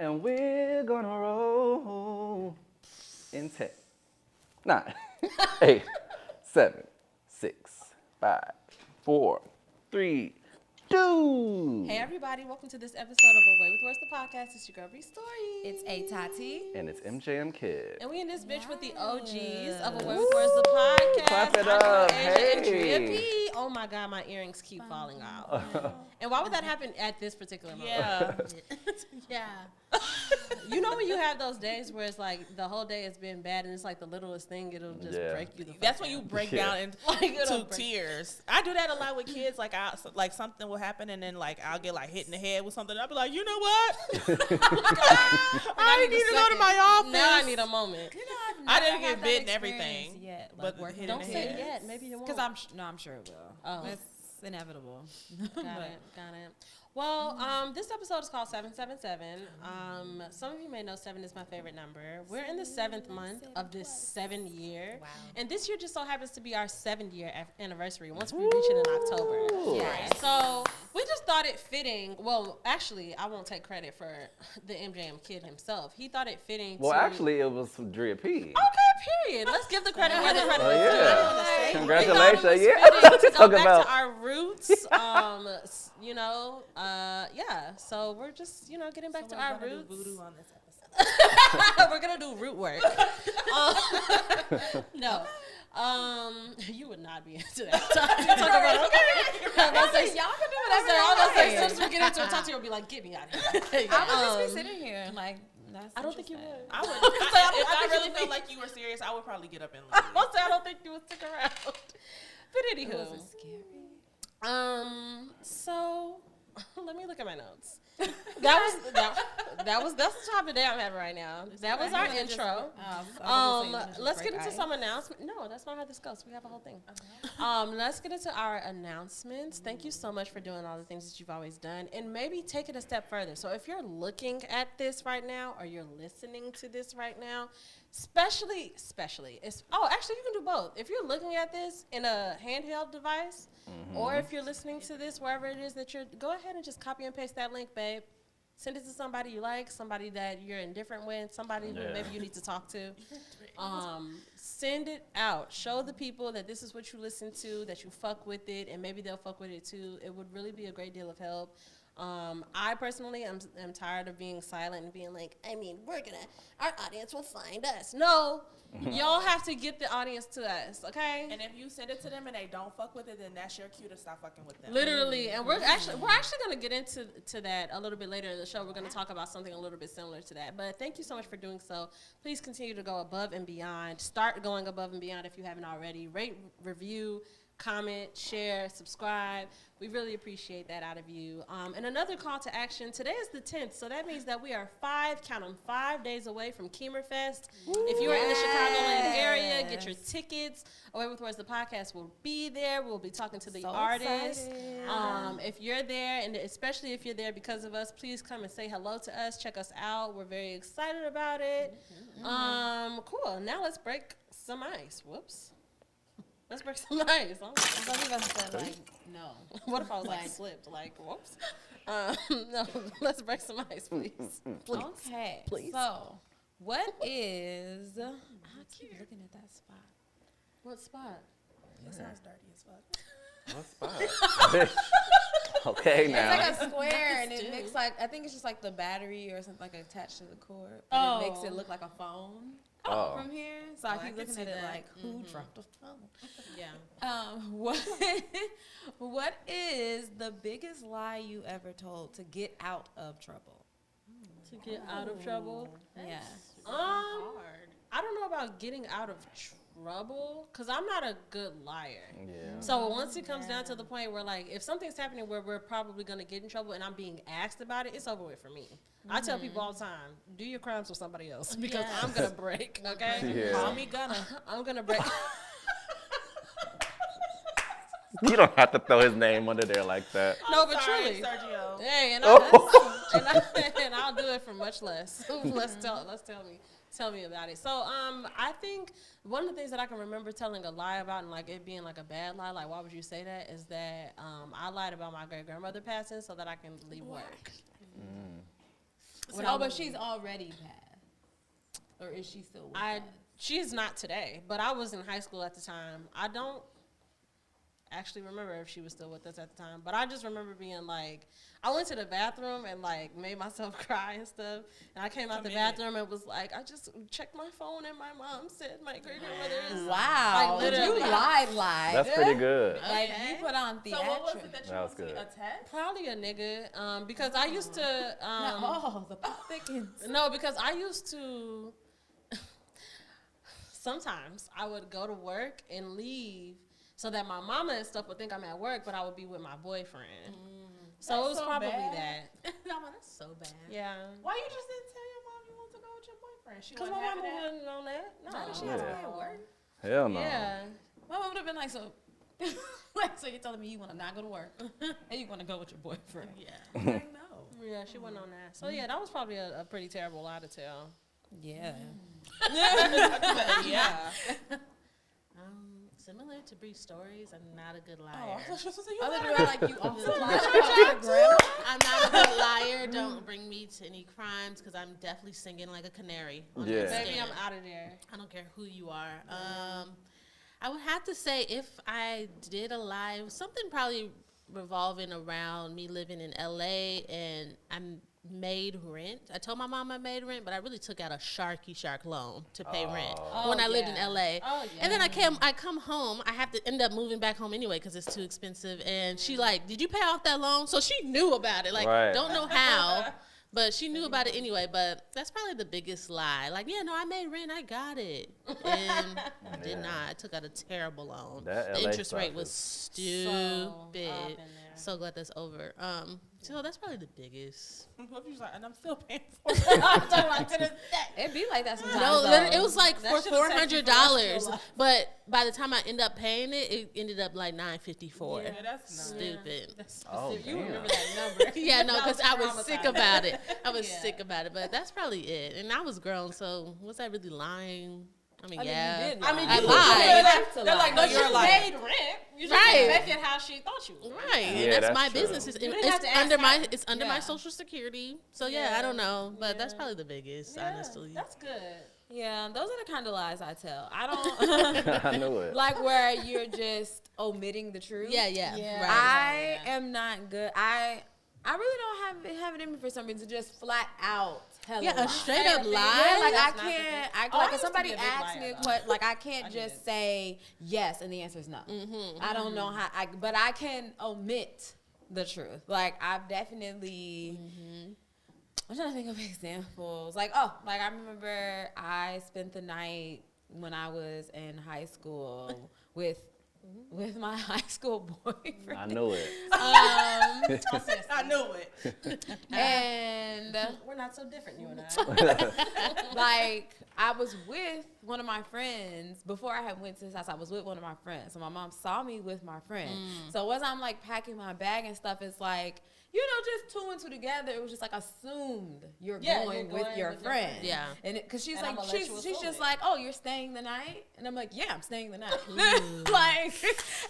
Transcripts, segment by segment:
And we're gonna roll in 10, 9, 8, 7, 6, 5, 4, 3, 2. Hey everybody, welcome to this episode of Away with Words, the podcast. It's your girl Bree Story. It's A Tati. And it's MJM Kid. And we in this bitch with the OGs of Away with Words, the podcast. Clap it up. AjaNoAsia and Dria Hey. P. Oh my God, my earrings keep falling out. And why would that happen at this particular moment? Yeah. Yeah. You know when you have those days where it's like the whole day has been bad and it's like the littlest thing, it'll just break you the fuck That's when down. you break Yeah. down into tears. I do that a lot with kids. Like something will happen and then like I'll get like hit in the head with something. I'll be like, you know what? I need to go to my office. Now I need a moment. I didn't get bit and everything. Yet, but like hit in Don't the say head. yet. Maybe you won't. because I'm sure it will. Oh. It's inevitable. Got it. Well, this episode is called 777. Some of you may know 7 is my favorite number. We're in the 7th month of this 7 year. Wow. And this year just so happens to be our 7-year anniversary once we reach it in October. Yes. So we just thought it fitting. Well, actually, I won't take credit for the MJM Kid himself. He thought it fitting Well, to... actually, it was Dria P. Okay, period. Let's give the credit where the credit Oh, is due. yeah. I don't wanna say. Congratulations. We thought it was Yeah. fitting to Talk go back about- to our roots. Yeah. So we're just, getting back to our roots. Voodoo on this episode. We're gonna do root work. No. You would not be into that. Talk about I'm gonna say, Y'all can do I'm gonna say, as whatever soon as we get into it, Tati will be like, get me out of here. I would just be sitting here like. That's I don't think you would. I would. So I If I think really you'll felt be- like you were serious, I would probably get up and leave. I'll say I don't think you would stick around. But anywho, Was it scary? so let me look at my notes. That's the type of day I'm having right now. That was our intro. Let's get into some announcements. No, that's not how this goes. We have a whole thing. Let's get into our announcements. Thank you so much for doing all the things that you've always done, and maybe take it a step further. So if you're looking at this right now, or you're listening to this right now, especially, actually you can do both. If you're looking at this in a handheld device, or if you're listening to this wherever it is that go ahead and just copy and paste that link, babe. Send it to somebody you like, somebody that you're indifferent with, somebody who maybe you need to talk to. Send it out. Show the people that this is what you listen to, that you fuck with it, and maybe they'll fuck with it too. It would really be a great deal of help. I personally am tired of being silent and being like, our audience will find us. No, y'all have to get the audience to us, okay? And if you send it to them and they don't fuck with it, then that's your cue to stop fucking with them. Literally, and we're actually going to get into that a little bit later in the show. We're going to talk about something a little bit similar to that. But thank you so much for doing so. Please continue to go above and beyond. Start going above and beyond if you haven't already. Rate, review, comment, share, subscribe. We really appreciate that out of you. And another call to action. Today is the 10th, so that means that we are 5 days away from Keemerfest. If you are in the Chicagoland area, get your tickets. Away with Words, the podcast will be there. We'll be talking to the artists. If you're there, and especially if you're there because of us, please come and say hello to us. Check us out. We're very excited about it. Cool. Now let's break some ice. Whoops. Let's break some ice. Some of us said like no. What if I was like slipped? Like, whoops. No, let's break some ice, please. Please. Okay. Please. So, what is? I keep looking at that spot. What spot? It sounds dirty as fuck. What spot? Okay, now. It's like a square, and it makes like I think it's just like the battery or something like attached to the cord. But Oh. it makes it look like a phone from here. So I keep looking at it like, who dropped a phone? Yeah. What is the biggest lie you ever told to get out of trouble? To get out of trouble. Yeah. I don't know about getting out of trouble, because I'm not a good liar. Yeah. So once it comes down to the point where, like, if something's happening where we're probably going to get in trouble and I'm being asked about it, it's over with for me. I tell people all the time, do your crimes with somebody else, because I'm going to break, okay? Yeah. Call me Gunna. I'm going to break. You don't have to throw his name under there like that. No, but Sorry, truly. Sergio. Hey, and I'll do it for much less. Tell me about it. So, I think one of the things that I can remember telling a lie about, and like it being like a bad lie, like why would you say that, is that I lied about my great grandmother passing so that I can leave work. Oh, but she's already passed. Or is she still with us? She's not today, but I was in high school at the time. I don't actually remember if she was still with us at the time, but I just remember being like, I went to the bathroom and like made myself cry and stuff, and I came out the bathroom and was like, I just checked my phone and my mom said my great grandmother is Wow, like literally. you lied. That's pretty good. Like you put on theatrics. So what was it that you That was was good. a text? Probably a nigga, because I used to. The pop thickens. No, because I used to. Sometimes I would go to work and leave so that my mama and stuff would think I'm at work, but I would be with my boyfriend. So That's it was so probably bad. that. No, that's so bad. Yeah. Why you just didn't tell your mom you want to go with your boyfriend? She Because wasn't my having mama that? wouldn't know that. No. She has to be Yeah. at work. Hell no. Yeah. My mom would have been like, so, like, so you're telling me you want to not go to work and you want to go with your boyfriend? Yeah. Like, no. Yeah, she wasn't on that. So yeah, that was probably a pretty terrible lie to tell. Yeah. Yeah. Similar to Bree's stories, I'm not a good Oh, liar. I thought you were supposed to say you Other lied. than that, like you also lied. I'm not a good liar. Don't bring me to any crimes because I'm definitely singing like a canary. On Yeah. that Baby, stand. I'm out of there. I don't care who you are. I would have to say if I did a lie, it was something probably revolving around me living in LA and I'm made rent. I told my mom I made rent, but I really took out a shark loan to pay rent when I lived in LA. Oh, yeah. And then I come home. I have to end up moving back home anyway because it's too expensive. And she like, did you pay off that loan? So she knew about it. Like, Right. don't know how, but she knew about it anyway. But that's probably the biggest lie. Like, yeah, no, I made rent. I got it. And I did Yeah. not. I took out a terrible loan. That The LA interest stuff rate was is- stupid. I've been there. So glad that's over. So that's probably the biggest. What if you was like, and I'm still paying for it? It'd be like that sometimes. No, though. it was like That for should've saved you for the rest of your $400, life. but by the time I ended up paying it, it ended up like $954. Yeah, that's not. Stupid. Oh, You damn. remember that number. Yeah, no, That because I was traumatizing. sick about it. I was Yeah. sick about it, but that's probably it. And I was grown, so was I really lying? I mean, yeah. You did I mean, lie. I you lied. They're like, no, But you're you like, paid rent. You just Right. expected how she thought you would. Right, Yeah, and that's that's my true. business. It's, You didn't have to ask under my her. it's under my Yeah. social security. So yeah, I don't know, but that's Yeah. probably the biggest, Yeah, honestly. that's good. Yeah, those are the kind of lies I tell. I don't I knew it. like where you're just omitting the truth. Yeah, Yeah. right. I am not good. I really don't have it in me for some reason to just flat out tell Yeah, a a lie. straight Say up a thing. lie. Yeah, like I That's not the can't. thing. I Oh, I like if used to somebody be a big asks liar, me a though. question, like I can't I just did. say yes and the answer is no. I don't know how. But I can omit the truth. Like I've definitely. I'm trying to think of examples. Like I remember I spent the night when I was in high school with my high school boyfriend. I knew it. I knew it. And We're not so different, you and I. like I was with one of my friends before I had went to his house. I was with one of my friends, so my mom saw me with my friend. So as I'm like packing my bag and stuff, it's like just two and two together. It was just like assumed you're Yeah, going you're with going your with your friend. friend. Yeah. And because she's And like I'ma let you she's assume just it. like, oh, you're staying the night, and I'm like, yeah, I'm staying the night. Like,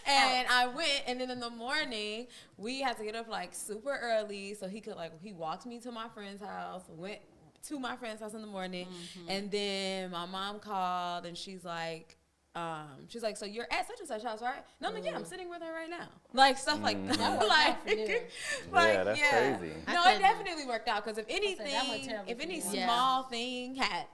and I went, and then in the morning we had to get up like super early so he walked me to my friend's house, went to my friend's house in the morning, and then my mom called and she's like, so you're at such and such house, right? No, I'm like, yeah, I'm sitting with her right now. Like stuff like that. Like, Yeah, that's crazy. No, it definitely worked out because if anything, that went terrible if any for you. small thing had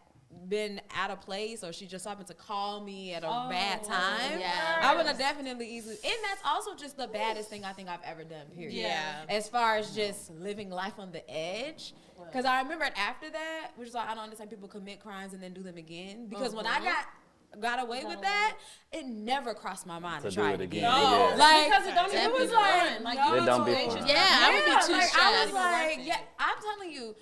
been out of place or she just happened to call me at a bad time, Yeah. I would have definitely easily. And that's also just the baddest thing I think I've ever done, period. Yeah. As far as just living life on the edge. Because I remember after that, which is why I don't understand people commit crimes and then do them again. Because when I got away with that, it never crossed my mind to To try do it it again. again. No, Yeah. Like, because it don't it even was be like, fun. Like, no. you It don't be too anxious. fun. Yeah, I would be too like, I stressed. was like, yeah, I'm telling you,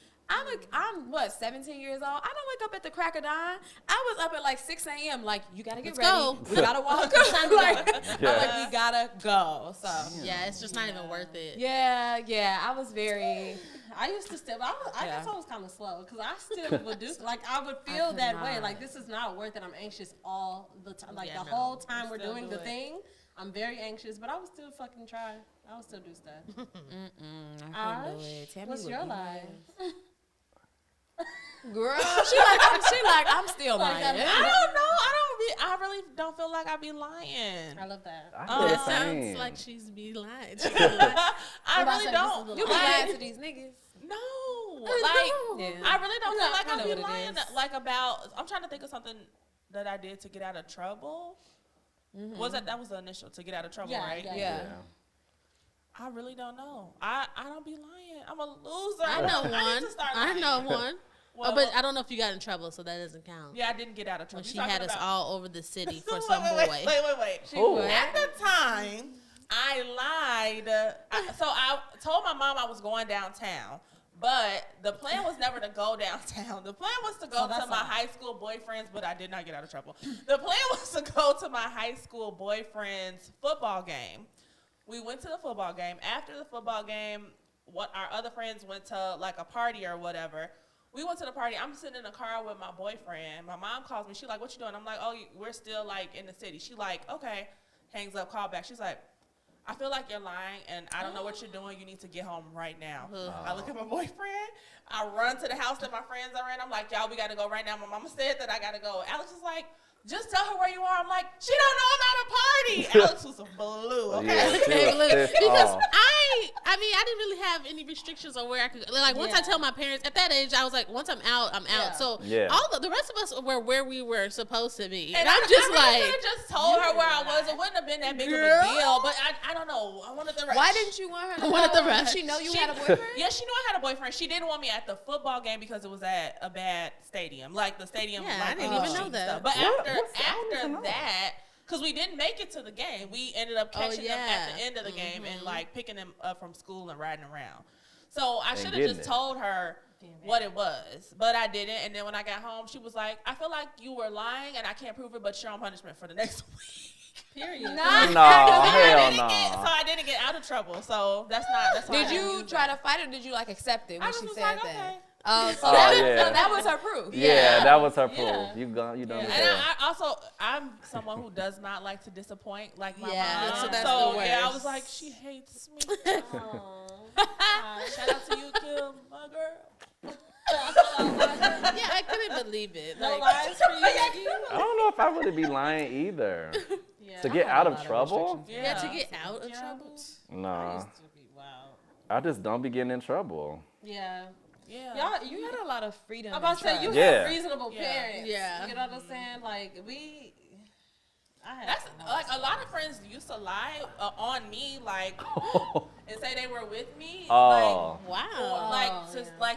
I'm what, 17 years old? I don't wake up at the crack of dawn. I was up at like 6 a.m. Like, you gotta get Let's ready. go. We gotta walk. I'm like, we gotta go. So Yeah, it's just not even worth it. yeah, I was very. I used to still, I guess I was kind of slow because I still would do, like, I would feel could that way. not. Like, this is not worth it. I'm anxious all the time. Like, Yeah, the no. whole time we're Still doing do the it. thing, I'm very anxious, but I would still fucking try. I would still do stuff. I couldn't do Ash, it. Tammy what's would your be lie? Girl, I'm still lying. I don't know. I really don't feel like I be lying. I love that. I feel It the sounds same. like she's be lying. I really don't. You be lying to these niggas. No, No. like Yeah. I really don't feel like I know I be what it lying. is. Like about, I'm trying to think of something that I did to get out of trouble. Was that was the initial to get out of trouble, Yeah, right? Yeah. I really don't know. I don't be lying. I'm a loser. I know I need to one. start I lying. know one. Well, But I don't know if you got in trouble, so that doesn't count. yeah, I didn't get out of trouble. When You she had talking us about- all over the city for Wait, some wait, boy. Wait. Oh. At the time, I lied. So I told my mom I was going downtown, but the plan was never to go downtown. The plan was to go to my high school boyfriend's, but I did not get out of trouble. The plan was to go to my high school boyfriend's football game. We went to the football game. After the football game, our other friends went to like a party or whatever. We went to the party. I'm sitting in the car with my boyfriend. My mom calls me. She's like, "What you doing?" I'm like, "Oh, we're still like in the city." She like, "Okay." Hangs up, call back. She's like, "I feel like you're lying, and I don't know what you're doing. You need to get home right now." I look at my boyfriend. I run to the house that my friends are in. I'm like, "Y'all, we got to go right now." My mama said that I got to go. Alex is like, "Just tell her where you are." I'm like, "She don't know I'm at a party." Alex was a blue, okay? Yeah, she was pissed Because off. I mean, I didn't really have any restrictions on where I could. Like once I tell my parents at that age, I was like, once I'm out, I'm out. So Yeah. all the rest of us were where we were supposed to be, And I'm just I like, could have just told her where I was. It wouldn't have been that big of a deal. But I don't know. I wanted the rush. Why didn't you want her to I wanted know? the rush. Did she know you had a boyfriend? Yeah, she knew I had a boyfriend. She didn't want me at the football game because it was at a bad stadium. Like the stadium was Yeah, I like didn't on the even know street that. stuff. But What? after I don't even know. that, because we didn't make it to the game, we ended up catching them at the yeah. end of the game and like picking them up from school and riding around. So I should have getting just it. told her what it was, but I didn't. And then when I got home, she was like, "I feel like you were lying, and I can't prove it, but you're on punishment for the next week." Period. No, hell So no. I didn't get out of trouble. So that's not. That's Did you try to fight or did you like accept it when I she was said like, that? okay. So Oh, yeah. that was her proof. Yeah, that was her proof. Yeah. You done with And that. I'm someone who does not like to disappoint, like my Yeah, mom. so that's the yeah, I worst. was like, she hates me. Aw. Shout out to you, Kim, my girl. yeah, I couldn't believe it. No Like, lies for you. I don't know if I would be lying either. Yeah. To get out of trouble? yeah, to get out of trouble. Nah. used to be wild. I just don't be getting in trouble. Yeah. Yeah. Y'all, You had a lot of freedom. I'm about to say, you Yeah. have reasonable Yeah. parents. Yeah. You know what I'm saying? Like, I had That's some like a lot of friends used to lie on me, like, and say they were with me. Oh. Or, Wow. like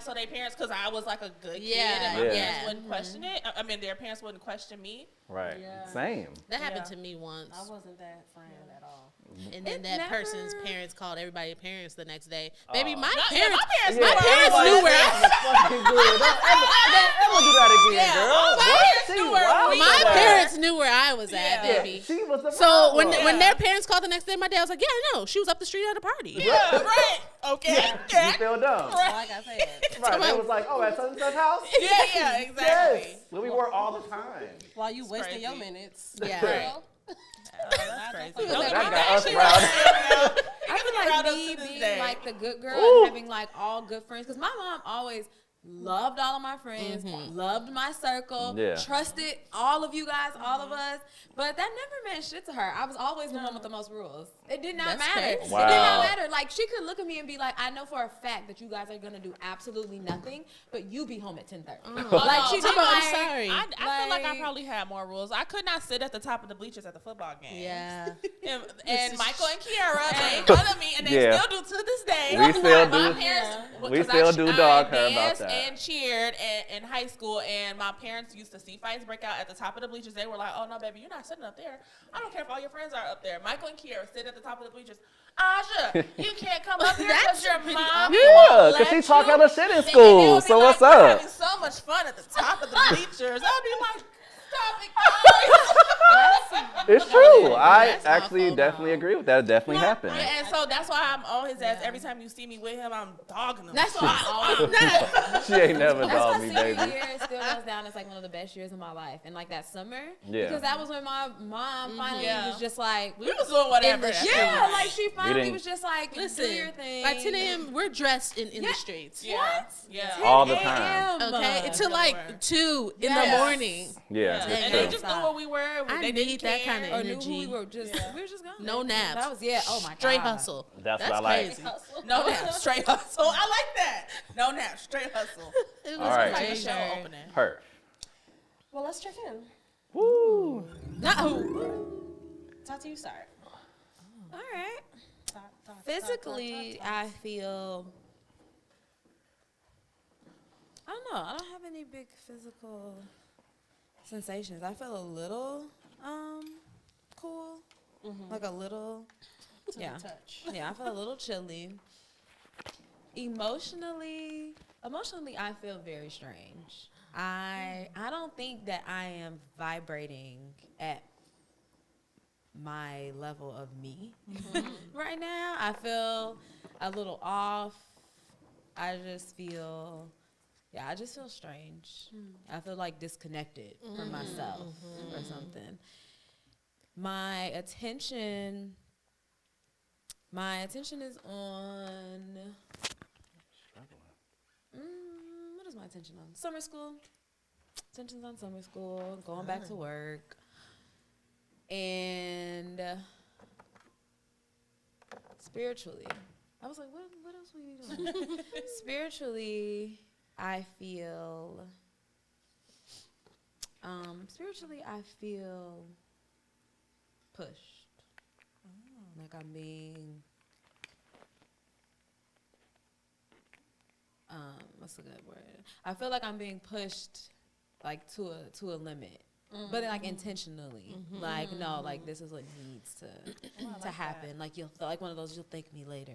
so their parents, because I was like a good kid, Yeah, and my yeah. parents wouldn't question it. I mean, their parents wouldn't question me. Right. Yeah. Same. That happened Yeah. to me once. I wasn't that friend at all. And then It that never- person's parents called everybody parents the next day. Baby, my Yeah, parents, my parents, Yeah, knew where I parents was. knew where I Fucking good. Don't ever do that again, girl. my What? parents She knew where wild we for my that. parents knew where I was at, Yeah. baby. She was the So problem. when their parents called the next day, my dad was like, "Yeah, I know. She was up the street at a party." Yeah, right. Okay. You Yeah. feel dumb. Like I said. Right. They was like, oh, at such and such house? Yeah, exactly. Yes. Where we were all the time. While you wasting your crazy. minutes. Yeah. Girl. Oh, that's crazy. That Don't get got me mad. us She riled. was- I feel proud like of me to this being day. like the good girl Ooh. and having like all good friends, because my mom always loved all of my friends, loved my circle, Yeah. trusted all of you guys, all of us, but that never meant shit to her. I was always the one with the most rules. It did not That's matter. crazy. It did Wow. not matter. Like, she could look at me and be like, I know for a fact that you guys are gonna do absolutely nothing, but you be home at 10:30. Like, no, she'd come be on, like, I'm sorry. I feel like I Like- probably had more rules. I could not sit at the top of the bleachers at the football game. Yeah. And Michael and Kiara made fun of me, and they Yeah. still do to this day. We still My do. parents, We 'cause still do dog her about danced that. and cheered in high school, and my parents used to see fights break out at the top of the bleachers. They were like, "Oh no, baby, you're not sitting up there. I don't care if all your friends are up there." Michael and Kiara sit at the top of the bleachers. Aja, you can't come up here because your mom Yeah, won't because she let talk you. hella shit in And they school. would be So like, what's "We're up? having so much fun at the top of the bleachers." I'd be like, "Stop it, guys." It's true. I That's actually awful. definitely agree with that. It definitely happened. Yeah, and so that's why I'm on his ass. Every time you see me with him, I'm dogging him. That's why I always. She ain't never That's dogged why me, senior baby. year still goes down as like one of the best years of my life. And like that summer, Yeah. because that was when my mom finally Yeah. was just like, We was doing whatever. yeah, like she finally didn't- was just like, Listen, do your thing. by 10 a.m., we're dressed in the streets. Yeah. What? Yeah. All the time. Okay, until like Nowhere. 2 in Yes. the morning. Yeah, And it's they true. just knew where we were. I They need didn't that care. kind of or knew energy. who we were just, we were just going. No naps. That was, oh my God. Straight hustle. That's what I like. crazy. No nap, straight hustle. I like that. No nap, straight hustle. It was All right. Like a crazy. show opening. Her. Well, let's check in. Woo. Tati, you start. All right. Talk. Physically, I feel, I don't know. I don't have any big physical sensations. I feel a little cool, like a little, yeah. Touch. Yeah, I feel a little chilly. Emotionally, I feel very strange. I don't think that I am vibrating at my level of me right now. I feel a little off. I just feel strange. I feel like disconnected from myself or something. My attention is on, what is my attention on? Summer school. Attention's on summer school, going back to work. And spiritually, I was like, what else were you doing? Spiritually, I feel pushed. Like I'm being, what's a good word? I feel like I'm being pushed like to a limit. But like intentionally, like no, like this is what needs to happen. Like you'll like one of those you'll thank me later,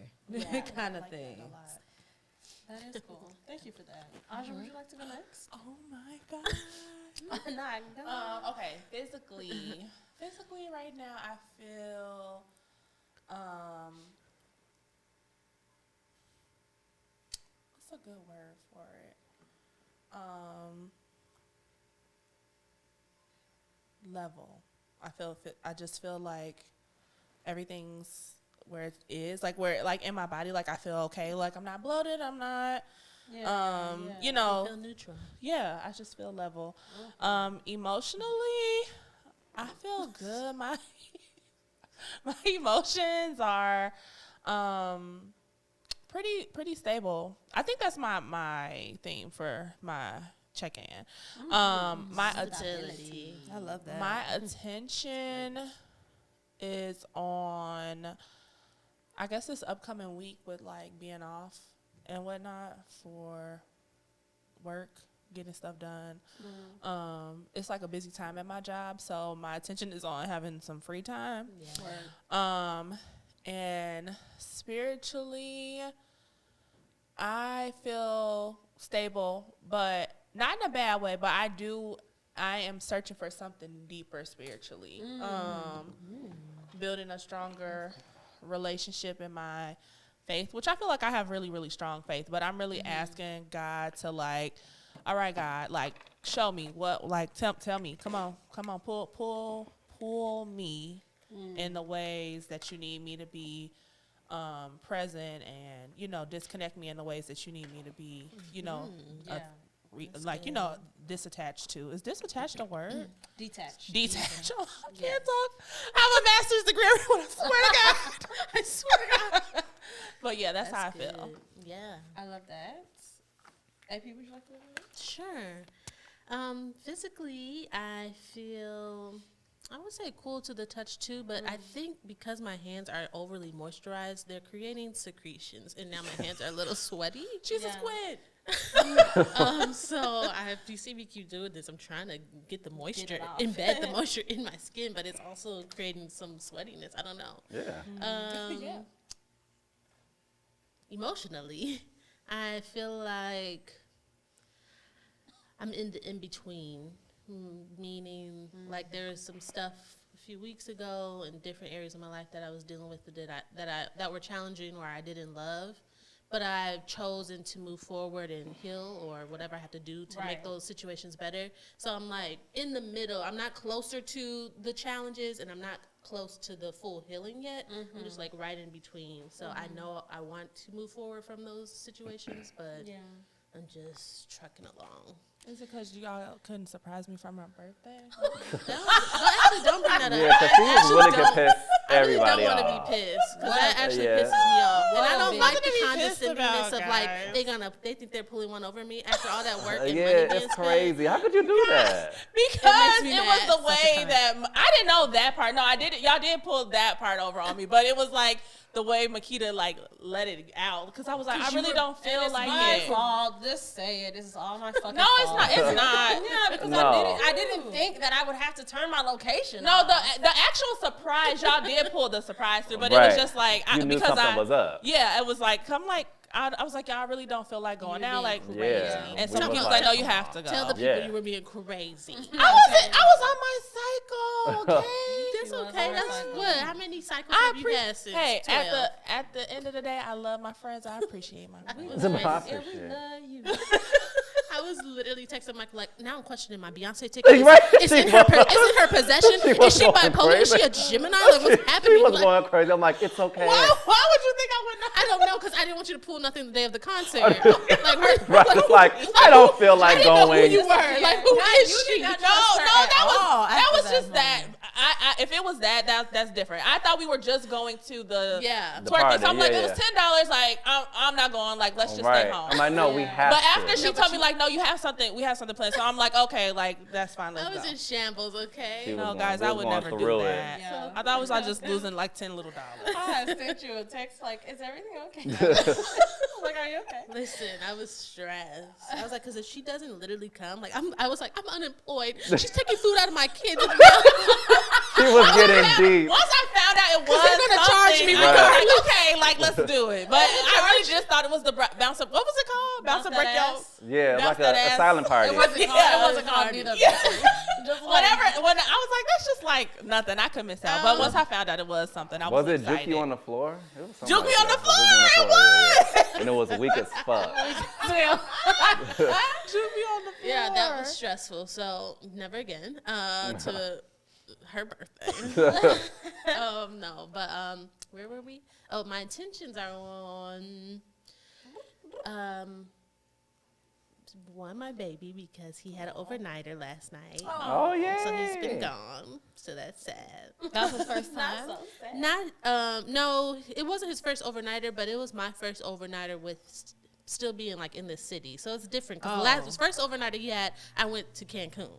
kind of thing. That is cool. Thank you for that. Aja, would you like to go next? Oh my God. Okay, physically right now I feel what's a good word for it? Level. I just feel like everything's where it is, like where like in my body, like I feel okay, like I'm not bloated, I'm not you know, Feel neutral. yeah, I just feel level. Emotionally, I feel good. My emotions are pretty stable. I think that's my theme for my check-in. My Stability. I love that. my attention is on, I guess, this upcoming week with like being off and whatnot for work, getting stuff done. It's like a busy time at my job, so my attention is on having some free time. And spiritually, I feel stable, but not in a bad way, but I am searching for something deeper spiritually. Building a stronger relationship in my faith, which I feel like I have really, really strong faith, but I'm really asking God to like, all right, God, like show me what, like tell me, come on, pull me in the ways that you need me to be present, and, you know, disconnect me in the ways that you need me to be, you know, like, you know, disattached to. Is disattached a word? Detached. Detached. Oh, I can't talk. I have a master's degree. Everyone, I swear to God. I swear to God. But yeah, that's how I feel. Good. Yeah. I love that. AP, would you like to go next? Sure. Physically, I feel, I would say cool to the touch too, but I think because my hands are overly moisturized, they're creating secretions, and now my hands are a little sweaty. She's a squid. So if you see me keep doing this, I'm trying to get the moisture, it off. embed the moisture in my skin, but it's also creating some sweatiness. I don't know. Yeah. Emotionally, I feel like I'm in the in between, meaning like there is some stuff few weeks ago in different areas of my life that I was dealing with that were challenging or I didn't love. But I've chosen to move forward and heal or whatever I have to do to make those situations better. So I'm like in the middle. I'm not closer to the challenges and I'm not close to the full healing yet. I'm just like right in between. So I know I want to move forward from those situations, but I'm just trucking along. Is it because y'all couldn't surprise me for my birthday? Actually, don't bring that up. Yeah, because she was really good pissed everybody I really don't want off. to be pissed because that actually pisses me off. And I don't like the condescendingness of like they think they're pulling one over me after all that work and money Yeah, being it's spent. crazy. How could you do that? Because me it mad. was the way that I didn't know that part. No, I didn't. Y'all did pull that part over on me, but it was like the way Makita like let it out because I was like, I really don't feel like my it. fault. Just say it. This is all my fucking No, it's fault. not. It's not. Yeah, because No. I didn't think that I would have to turn my location. No, off. the actual surprise, y'all did pull the surprise through, but it Right. was just like You knew because something was up. Yeah, it was like I was like, y'all really don't feel like going You're now, being like crazy. Yeah. and We some was people like, like, no, you have to go. Tell the people Yeah. you were being crazy. I was on my cycle, okay? That's was okay. on her That's cycle. what. How many cycles I have you had since Hey, 12? at the end of the day, I love my friends. I appreciate my friends. It's impossible. Yeah, we shit. love you. I was literally texting Michael like, now I'm questioning my Beyonce ticket. Right. It's in her possession. She Is was she going bipolar? Is she a crazy. Gemini? Like, what's She happening? was Like, going crazy. I'm like, it's okay. Why would you think I would know? I don't know because I didn't want you to pull nothing the day of the concert. Like, we're, Right. It's like, I don't feel like I didn't know going. who you were. Like, who is she? No, that was just that. If it was that's different. I thought we were just going to the Yeah. The twerking. party, So I'm like, yeah, it was $10. Like I'm not going. Like let's just Right. stay home. I'm like, no, we have But to. after she told me like, no, you have something. We have something planned. So I'm like, okay, like that's fine. I Let's was go. in shambles, okay? She was No, going- guys, we I was would going never do through it. that. Yeah. I thought it was like just losing like $10 little. I sent you a text like, is everything okay? Like, are you okay? Listen, I was stressed. I was like, because if she doesn't literally come, like, I was like, I'm unemployed. She's taking food out of my kids. She was getting deep. Once I found out it was they're gonna charge something, me I was Right. like, okay, like let's do it. But I really just thought it was the bounce up. What was it called? Bounce up, that break your. ass? Yeah, Bounce like that a ass. silent party. It wasn't called, Yeah, it wasn't called neither. Yeah. Just like, Whatever. When I was like, that's just like nothing. I could miss out. But once I found out it was something, I was Was it excited. Juki on the floor? It was something Juki like on the that. floor, Juki on the it floor, yeah. And it was weak as fuck. Juki on the floor. Yeah, that was stressful. So never again. To her birthday. No, but where were we? Oh, my intentions are on one, my baby, because he had an overnighter last night. Oh, yeah. So he's been gone. So that's sad. That was his first time. Not no, it wasn't his first overnighter, but it was my first overnighter with still being like in the city. So it's different because his first overnighter he had, I went to Cancun.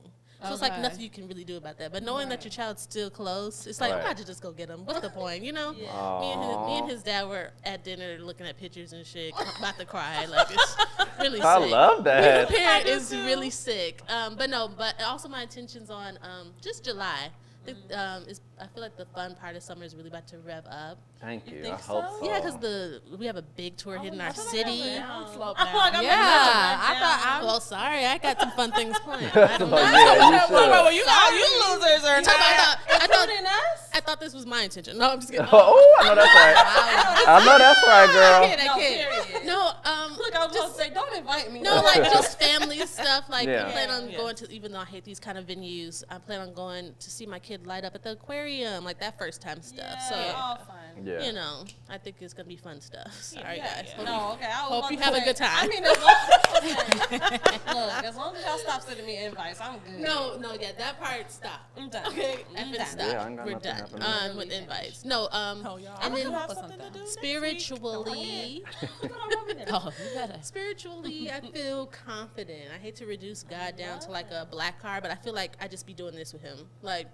So it's like Okay. nothing you can really do about that. But knowing that your child's still close, it's like, I'm Right. about to just go get him. What's the point, you know? Me and his dad were at dinner looking at pictures and shit, about to cry. Like, it's really sick. I love that. Being a parent is really sick. But also my intentions on just July. I feel like the fun part of summer is really about to rev up. Thank you. I think hope so? so. Yeah, because we have a big tour hitting our city. Slope I'm like, I'm Yeah, I thought Well, sorry, I got some fun things planned. I don't know. But yeah, you should. Well, you losers are Including us? I thought this was my intention. No, I'm just kidding. Oh, I know that's right. I know that's right, girl. No, period. No, Look, I was supposed to say, don't invite me. no, like just family stuff. Like Yeah. I plan on Yeah. going to, even though I hate these kind of venues, I plan on going to see my kid light up at the aquarium, like that first time stuff. So all fun. Yeah. you know, I think it's gonna be fun stuff. Sorry guys. yeah. No, okay. I was Hope about you to have a say, good time. I mean, as long as y'all stop sending me invites, I'm good. No, yeah, that part stop. I'm done. Okay, I'm effing done. stop. Yeah, I ain't got We're nothing done happening. with invites. No, y'all. and then have something to do spiritually. Oh, you better. Spiritually, I feel confident. I hate to reduce God down to like a black card, but I feel like I just be doing this with him. Like,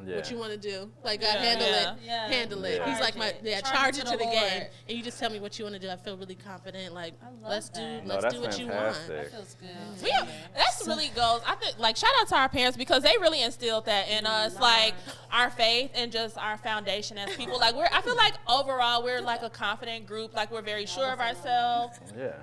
Yeah. what you want to do? Like, God, Yeah. handle Yeah. it. Yeah. Handle it. Yeah. He's like my charge it to the Lord. game, and you just tell me what you want to do. I feel really confident. Like, love let's that. No, do that's what you want. fantastic. Feels good. That's really goes. I think like shout out to our parents because they really instilled that in us, like our faith and just our foundation as people. Like I feel like overall we're like a confident group. Like we're very sure of ourselves. Yeah.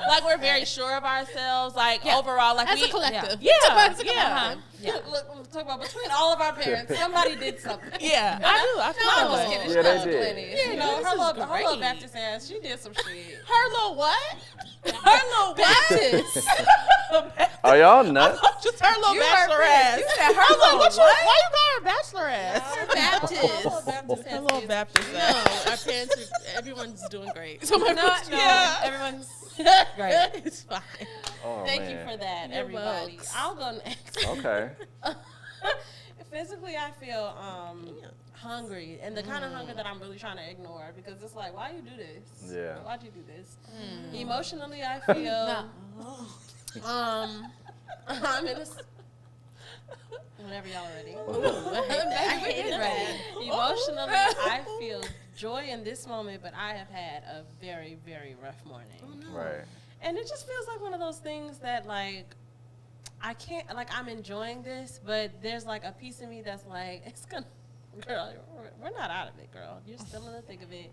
Like we're very sure of ourselves. Like overall, like As we, a collective. Yeah, As a yeah. collective. Look, talk about between all of our parents, somebody did something. Yeah, I feel I'm that just way. kidding. Yeah, She they does did. plenty. You know, this her is little great. Baptist ass, she did some shit. Her little what? Her little Baptist. Are y'all nuts? Just her little You bachelor heard ass. Chris. You said her I was like, little why you call her bachelor ass? Baptist. Her little Baptist No, ass. our parents are, everyone's doing great. So my No, parents- no, everyone's great. it's fine. Oh, Thank you man. for that, You're everybody. welcome. I'll go next. Okay. Physically, I feel hungry, and the kind of hunger that I'm really trying to ignore because it's like, why you do this? Yeah. Why'd you do this? Emotionally, I feel I'm in a. Whenever y'all are ready. I hate it right. Emotionally, I feel joy in this moment, but I have had a very, very rough morning. Right. And it just feels like one of those things that, like, I can't, like, I'm enjoying this, but there's, like, a piece of me that's like, it's gonna, girl, we're not out of it, girl. You're still in the thick of it.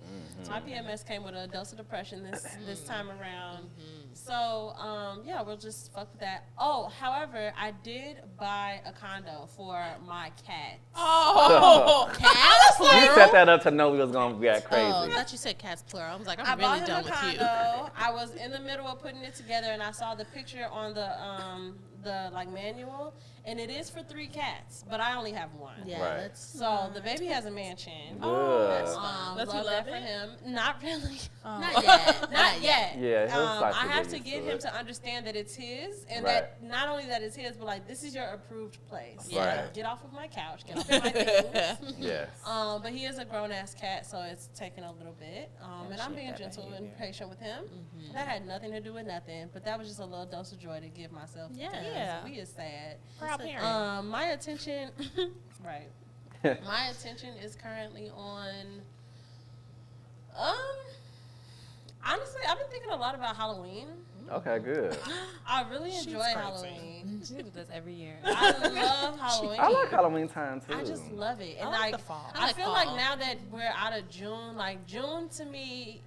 My PMS came with a dose of depression this time around. So, yeah, we'll just fuck with that. Oh, however, I did buy a condo for my cat. Oh, You set that up to know we was going to get crazy. Oh, I thought you said cats plural. I was like, I I'm bought really him done a with condo. you. I was in the middle of putting it together, and I saw the picture on the like manual, and it is for 3 cats, but I only have 1. Yeah, Right. that's So the baby has a mansion. Good. Does he Love love that for it? him. Not really. not yet. Not yet. Yeah, he'll start to I have get to used get to him it. to understand that it's his, and Right. that not only that it's his, but like this is your approved place. Right. Like, get off of my couch. Get off of my things. Yes. But he is a grown ass cat, so it's taking a little bit. And I'm being gentle and patient with him. That had nothing to do with nothing, but that was just a little dose of joy to give myself. Yeah. because Yeah. we is sad. proud parent. My attention, right. My attention is currently on. Honestly, I've been thinking a lot about Halloween. Okay, good. I really enjoy crazy. Halloween. She does this every year. I love Halloween. I like Halloween time too. I just love it. And I like like, the fall. I I like feel fall. like now that we're out of June, like June to me,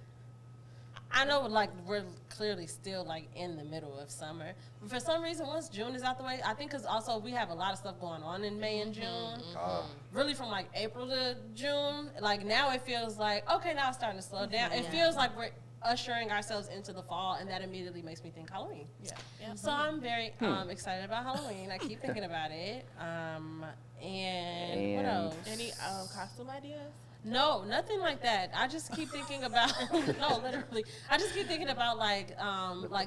I know like we're clearly still like in the middle of summer. But for some reason, once June is out the way, I think because also we have a lot of stuff going on in May and June. Oh, Really from like April to June, like now it feels like, okay, now it's starting to slow down. It feels like we're ushering ourselves into the fall, and that immediately makes me think Halloween. Yeah. So I'm very excited about Halloween. I keep thinking about it. And what else? Any costume ideas? No, nothing like that. I just keep thinking about no, literally. I just keep thinking about like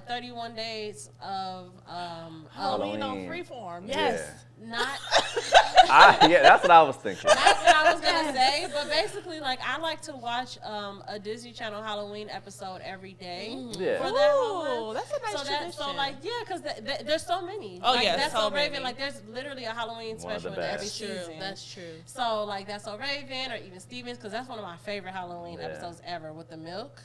31 days of Halloween on Halloween. Freeform. Yeah. Yes. not Yeah, that's what I was thinking. that's what I was gonna say, but basically like I like to watch a Disney Channel Halloween episode every day Yeah. for that whole Ooh, that's a nice so tradition. so like yeah, because there's so many. Oh, like, yeah, That's so So Raven. many. Like there's literally a Halloween One of the special in every best. season. That's true. So like That's So Raven or even Stevens, because that's one of my favorite Halloween Yeah. episode ever with the milk.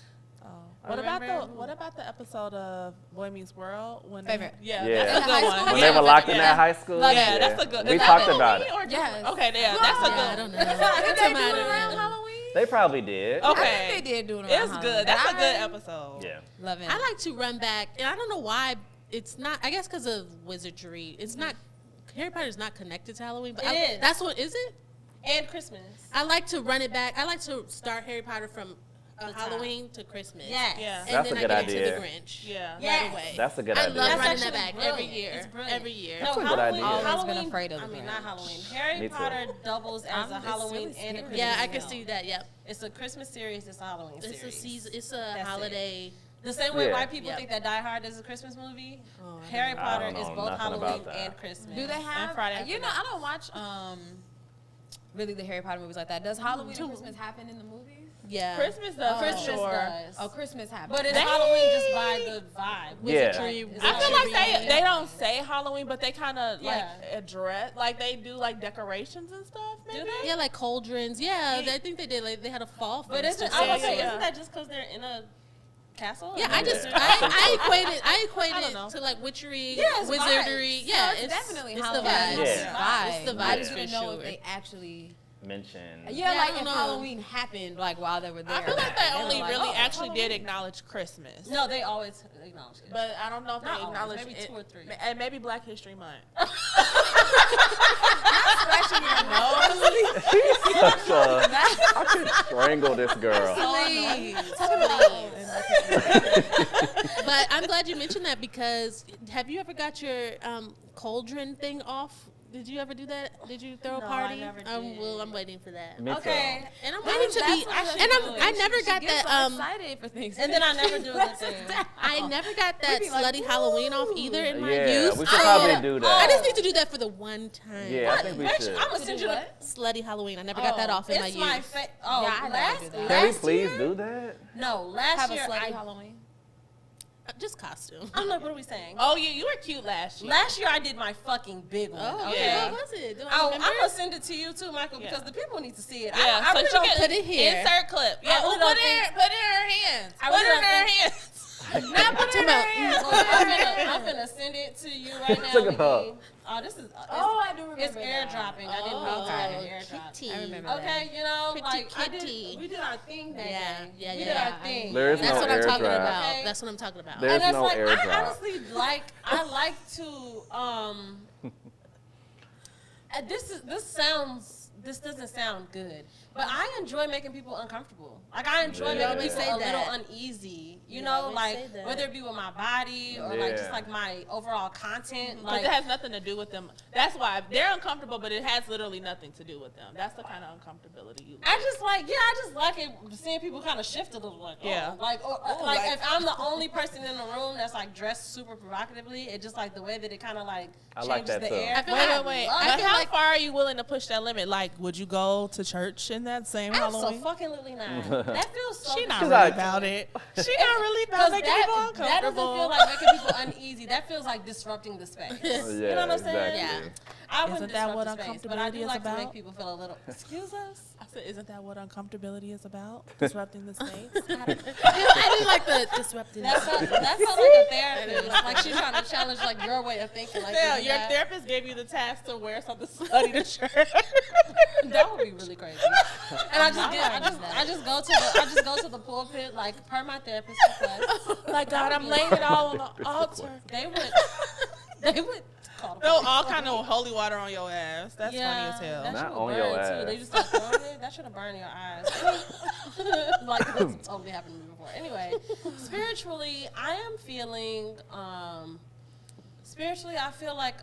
What about remember- the episode of Boy Meets World when Favorite. Yeah, Yeah. that's a good high one. school? When Yeah, they were locked in yeah. that high school. Yeah, that's a good. We is that talked about Halloween it. or just- Yes. Okay, yeah, that's a Yeah, good. I don't know. Did they do Matter. it around Halloween? They probably did. Okay, I think they did do it around it's Halloween. good. That's a I good episode. Yeah. Love it. I like to run back, and I don't know why it's not. I guess because of wizardry, it's not. Harry Potter's not connected to Halloween, but It is. that's what is it. And Christmas. I like to run it back. I like to start Harry Potter from The Halloween to Christmas. Yes. Yeah. And That's then a I good get into idea. the Grinch. Yeah. Yes. Right away. That's a good I idea. love That's running that actually back brilliant. every year. It's brilliant. Every year. No, That's a good Halloween, idea. Always been Halloween, afraid of I the mean, Grinch. not Halloween. Harry Me too. Potter doubles as a It's Halloween really and a scary. Christmas Yeah, I can film. see that. Yep. It's a Christmas series. It's a Halloween It's series. a season. It's a That's it. holiday. The same way Yeah. white people Yep. think that Die Hard is a Christmas movie. Oh, I Harry don't know. Potter I don't is know both nothing about Halloween that. and Christmas. Do they have? Friday after You know, I don't watch really the Harry Potter movies like that. Does Halloween and Christmas happen in the movies? Yeah. Christmas does. for Christmas sure. does. Oh, Christmas happens. But it's They- Halloween just by the vibe. Yeah. Wizardry, It's I feel like Halloween. they don't say Halloween, but they kind of like Yeah. address, like they do like decorations and stuff. Maybe. Do they? Yeah, like cauldrons. Yeah, I think they did. Like they had a fall. But feast isn't, or I was gonna say, something. yeah. isn't that just because they're in a castle? Yeah, Or I just is it- I equated I don't know. to like witchery, Yeah, it's wizardry. vibes. Yeah, it's definitely it's Halloween. the vibes. Yeah. It's the I vibes just for didn't know sure. if they actually. Mention. Yeah, Yeah, like I if don't know. Halloween happened, like while they were there. I feel like they were only like, really oh, actually Halloween. did acknowledge Christmas. No, they always acknowledge it. But I don't know if Not they always, acknowledge maybe it. 2 or 3. And maybe Black History Month. Scratching your nose. Such a, I could strangle this girl. Please. But I'm glad you mentioned that because have you ever got your cauldron thing off? Did you ever do that? Did you throw a No, party? I never did. Well, I'm waiting for that. Me too. Okay. And I'm waiting to be. I never got that. So excited for things. And then I never do the thing. I never got that be like, slutty Halloween off either in my Yeah, youth. we should probably do I that. just need to do that for the one time. Yeah, I think we should. I'm gonna send you the. Slutty Halloween. I never got that off in my It's youth. my oh, Yeah, I never last, do that. Can we last please year? do that? No, last have a year slutty I. Halloween. Just costume. I'm like, what are we saying? Oh, you were cute last year. Last year I did my fucking big one. Oh, okay? yeah. What was it? Do I I'm remember? gonna send it to you too, Michael, Yeah. because the people need to see it. Yeah, I so really she don't can put it here. Insert clip. Yeah, I really put don't it in her hands. I Put really it in don't her think- hands. Not put it in her hands. I'm gonna send it to you right now. Look it up. Mickey. Oh, this is. Oh, I do remember It's that. airdropping. I didn't know okay. it was airdrop. Kitty. I remember that. Okay, you know, Pretty like I kitty. we did our thing that Yeah, day. yeah, We yeah, did yeah. our thing. There is That's no what I'm talking airdrop. about. Okay. That's what I'm talking about. There's And that's no like airdrop. I honestly I like to this doesn't sound good, but I enjoy making people uncomfortable. Like I enjoy Yeah. making You people say a little that. uneasy. You You know, always like say that. whether it be with my body or like just Yeah. like my overall content. But Like it has nothing to do with them. That's why they're uncomfortable, but it has literally nothing to do with them. That's the kind of uncomfortability you I just like it seeing people kind of shift a little like Yeah. like if I'm the only person in the room that's like dressed super provocatively, it just like the way that it kind of like I like changes that the too. air. I feel Wait. love But it. how far are you willing to push that limit? Like, would you go to church in that same Halloween? Absolutely not. That feels so. She not She's really like- about it. She not really about Because making people that doesn't uncomfortable. feel like making people uneasy. That feels like disrupting the space. Yeah, You know what I'm saying? exactly. I wouldn't Isn't that disrupt what the space, but I do uncomfortability is like to about? make people feel a little. Excuse us. I said, isn't that what uncomfortability is about? Disrupting the space. I didn't like the disrupting. That felt like a therapist. Like she's trying to challenge like your way of thinking. Like Yeah, isn't your that- therapist gave you the task to wear something slutty to church. That would be really crazy. And I just go to the pulpit like per my therapist's request. Like, God, I'm laying it all on the altar. They would call the Throw police. all kind of holy water on your ass. That's funny as That hell. Not shit would on burn your too. ass. They just start throwing it. That should have burned your eyes. Like that's totally happened to me before. Anyway, spiritually, I am feeling. Spiritually, I feel like.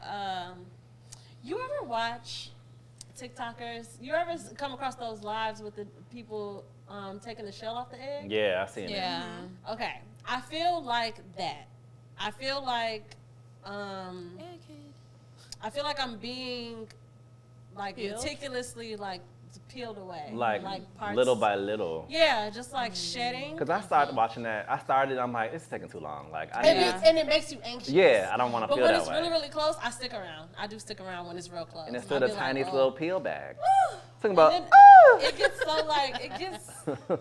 You ever watch TikTokers? You ever come across those lives with the people taking the shell off the egg? Yeah, I seen Yeah. Okay, I feel like that. I feel like. I feel like I'm being like Peeled? meticulously like peeled away. it. Like parts. little by little. Yeah, just like shedding. Because I started watching that. I'm like, it's taking too long. Like, I And, need. and it makes you anxious. Yeah, I don't want to But feel when that it's way. really, really close, I stick around. I do stick around when it's real close. And it's I'll still the be like, tiniest oh. little peel bag. Talking And about. then it gets so like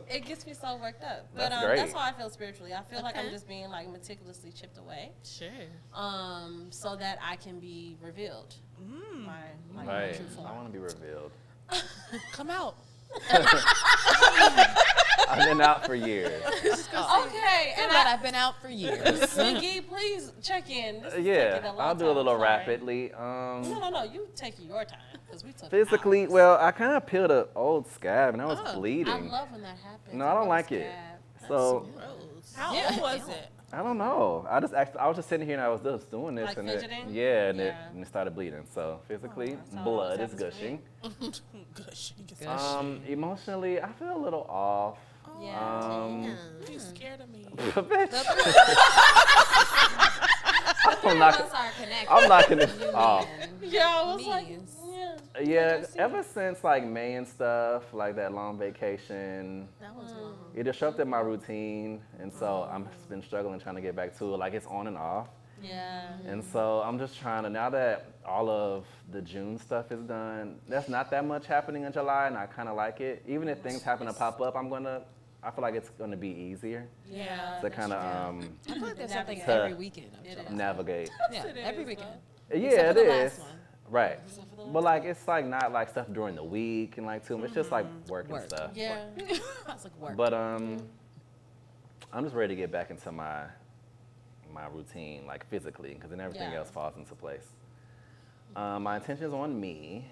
it gets me so worked up. But That's great. that's how I feel spiritually. I feel like I'm Okay. just being like meticulously chipped away, Sure. so that I can be revealed. My Right. true form. I want to be revealed. Come out. I've been out for years. Okay, and But I've been out for years. Ziggy, please check in. This is taking Yeah, long I'll do a time, little sorry. rapidly. No, you take your time because we took Physically, hours. well, I kind of peeled an old scab and I was I bleeding. love when that happens. No, I don't like it. So Gross. How Yeah. old was it? I don't know. I was just sitting here and I was just doing this Like and fidgeting? and Yeah. it started bleeding. So physically, that's how it blood always is happens for me. gushing. Gosh, you get Emotionally, I feel a little off. Yeah. you scared of me. Bitch. I'm Us not. are connected. I'm knocking this off. Yeah, I was like, Means. yeah. Yeah, ever since like May and stuff, like that long vacation, That was long. it disrupted my routine, and so I've been struggling trying to get back to it. Like it's on and off, Yeah. and so I'm just trying to. Now that all of the June stuff is done, there's not that much happening in July, and I kind of like it. Even if things happen to pop up, I feel like it's gonna be easier Yeah. to kind of I feel like there's something To- every weekend. Of It July. is. navigate. Yeah, It every is, weekend. Yeah, Except it for the is. last one. Right. Except for the But like it's like not like stuff during the week and like too. It's just like work and Work. stuff. Yeah. That's like work. But I'm just ready to get back into my routine, like physically, because then everything Yeah. else falls into place. My intention's on me.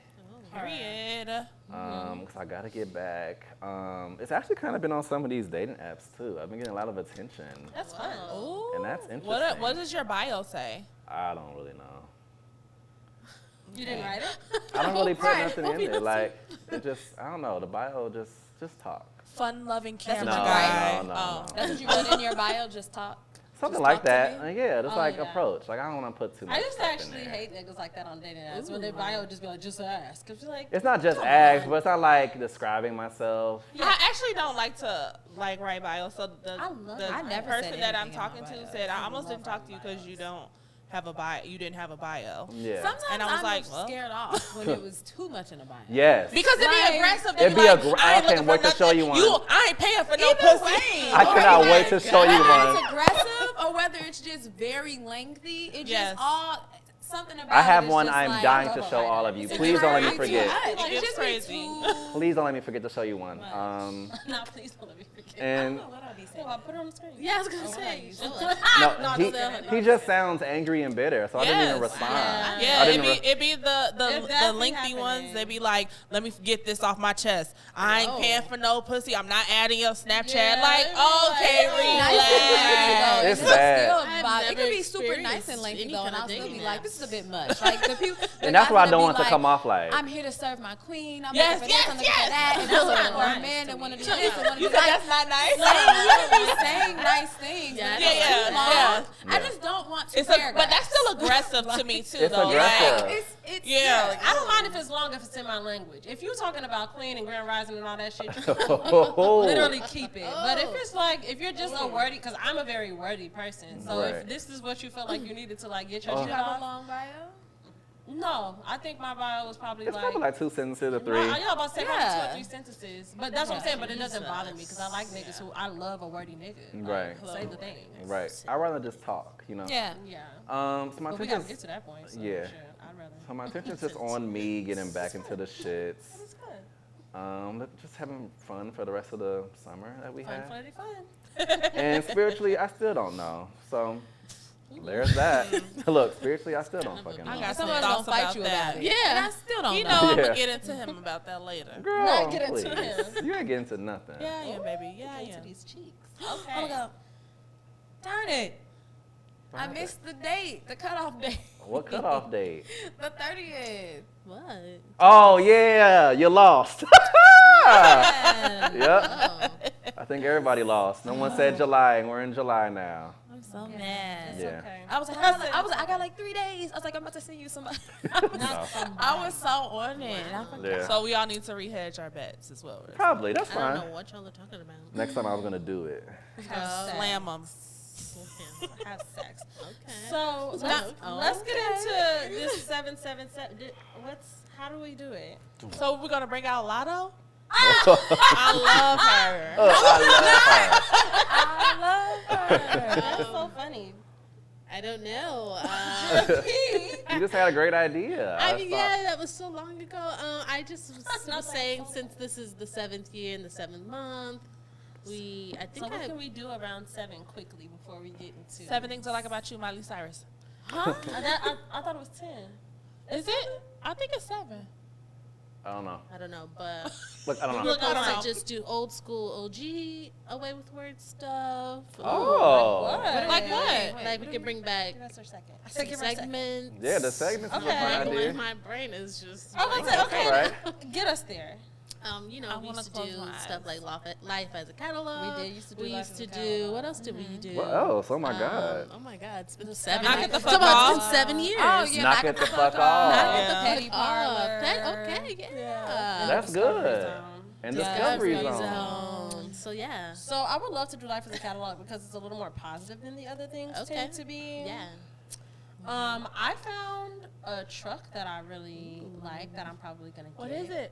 Period. Because I gotta get back. It's actually kind of been on some of these dating apps too. I've been getting a lot of attention, That's fun. Ooh. and that's interesting. What does your bio say? I don't really know. You didn't write it? I don't really put Right. nothing in there. Like, it just, I don't know. The bio just talk. Fun-loving That's camera what you guy. write? No. That's what you wrote in your bio. Just talk. Something Just like talk to that. me? Yeah, just like yeah. approach. Like, I don't want to put too much I used to stuff in actually there. hate niggas like that on dating apps. When their bio would just be like, just ask. Cause you're like, It's not just ask, but it's not like describing myself. I actually don't like to write bios. So I love the it. I never person said that I'm anything in my talking to bio. said, I almost love didn't talk to you because you don't have a bio. You didn't have a bio. Yeah. Sometimes And I was I'm like, well. scared off when it was too much in a bio. Yes. Because it'd Like, be aggressive. it'd They'd be like, aggr- I I ain't looking can't for wait to show nothing. you one. I ain't paying for no Either pussy. way. I cannot wait to show you Whether one. it's aggressive or whether it's just very lengthy, it Yes. just all something about I have it is one just I'm like, dying I to love show it. all of you. It's Please don't let me too forget. much. It Like, gets just be crazy. too- Please don't let me forget to show you one. no, please don't let me forget. And What I be saying? No, I put it on the screen. Yeah, I was gonna say. no, he just sounds angry and bitter, so I didn't even Yes. respond. Yeah, I it'd didn't be, it'd be the definitely lengthy happening. ones. They'd be like, let me get this off my chest. I ain't paying for no pussy. I'm not adding your Snapchat. Yeah, like, it'd be okay, like, Nice and lengthy, though. It's And bad. still I've vibe. It never could be super nice and experienced lengthy any though, and kind of I'll still be dating like, apps. this is a bit much. Like the people, the And that's guys why I that don't be want it to like, come off like. I'm here to serve my queen. I'm Yes, looking for this, I'm looking for that. And That's I'm not looking for a nice man to that want to me. do this and want to You do said that. that's not nice. Like, you can be saying nice things. Yeah, but yeah, it's too yeah, long. yeah. I just don't want to. But that's still aggressive to me too, It's though. aggressive. Like, It's yeah, like, I don't mind if it's long if it's in my language. If you're talking about Queen and Grand Rising and all that shit, you can literally keep it. But if it's like, if you're just a wordy, because I'm a very wordy person, so Right. if this is what you felt like you needed to like get your Oh. shit You have a off, long bio? no, I think my bio was probably It's like. probably like 2 sentences or 3. No, yeah, about to say probably 2 Yeah. or 3 sentences. But that's what I'm saying. But it doesn't bother me because I like niggas who I love a wordy nigga. Right. Like, say the thing. Right. I'd rather just talk, you know. Yeah. Yeah. So my But we gotta get intention's to that point. So yeah. shit, I'd rather. so my intention's just on me getting back into the shits. It's good. Just having fun for the rest of the summer that we Fun, have. fun. And spiritually, I still don't know. So there's that. Look, spiritually, I still don't fucking know. I got some Someone's thoughts gonna fight about you that. about it. Yeah. And I still don't You know. know I'm Yeah. gonna get into him about that later. Girl, Not get into please. him. You ain't getting into nothing. Yeah, I am, baby. Yeah, I Into am. these cheeks. Oh Okay. my God. Darn it. What I happened? missed the date, the cutoff date. What cutoff date? The 30th. What? Oh yeah, you lost. Man. Yep. Oh. I think everybody lost. No one said July, and we're in July now. I'm so mad. Yeah. Okay. I was like, I got like 3 days. I was like, I'm about to send you somebody. No. I was so on it. And I forgot. Yeah. So we all need to rehedge our bets as well. Probably. That's I don't fine. know what y'all are talking about. Next time I was gonna do it. Slam them. Have sex. Okay. So let's get into this 777. How do we do it? So we're gonna bring out Lotto. I I love her. love I love her. That's so funny. I don't know. her. You just had a great idea. I mean, thought- yeah, that was so long ago. I just was Not saying, that since this is the 7th year and the 7th month, I So think what can we do around 7 quickly before we get into 7 things I like about you, Miley Cyrus. Huh? I thought it was 10. Is it? I think it's 7. I don't know. I don't know, but Look, I don't we're know. I don't going know. to just do old school OG away with word stuff. Oh. What? Like what? Like we could bring back Give us our second. some segments. Yeah, the segments is a Okay. fun idea. My brain is just. I was gonna say, okay, Right. get us there. You I know, we wanna used to close do my stuff eyes. like life as a catalog. We did used to do We Life used as to a do. Catalog. What else did we do? What else? Oh my God. Oh my God! It's been 7 Knock years. it the So fuck it's been off. 7 years. Oh, yeah. Knock it the fuck off. Knock it the Yeah. petty parlor. Okay, yeah. That's good. Zone. And Yeah, Discovery Discovery Zone. Zone. So yeah. So I would love to do Life as a Catalog because it's a little more positive than the other things Okay. tend to be. Yeah. I found a truck that I really like that I'm probably gonna get. What is it?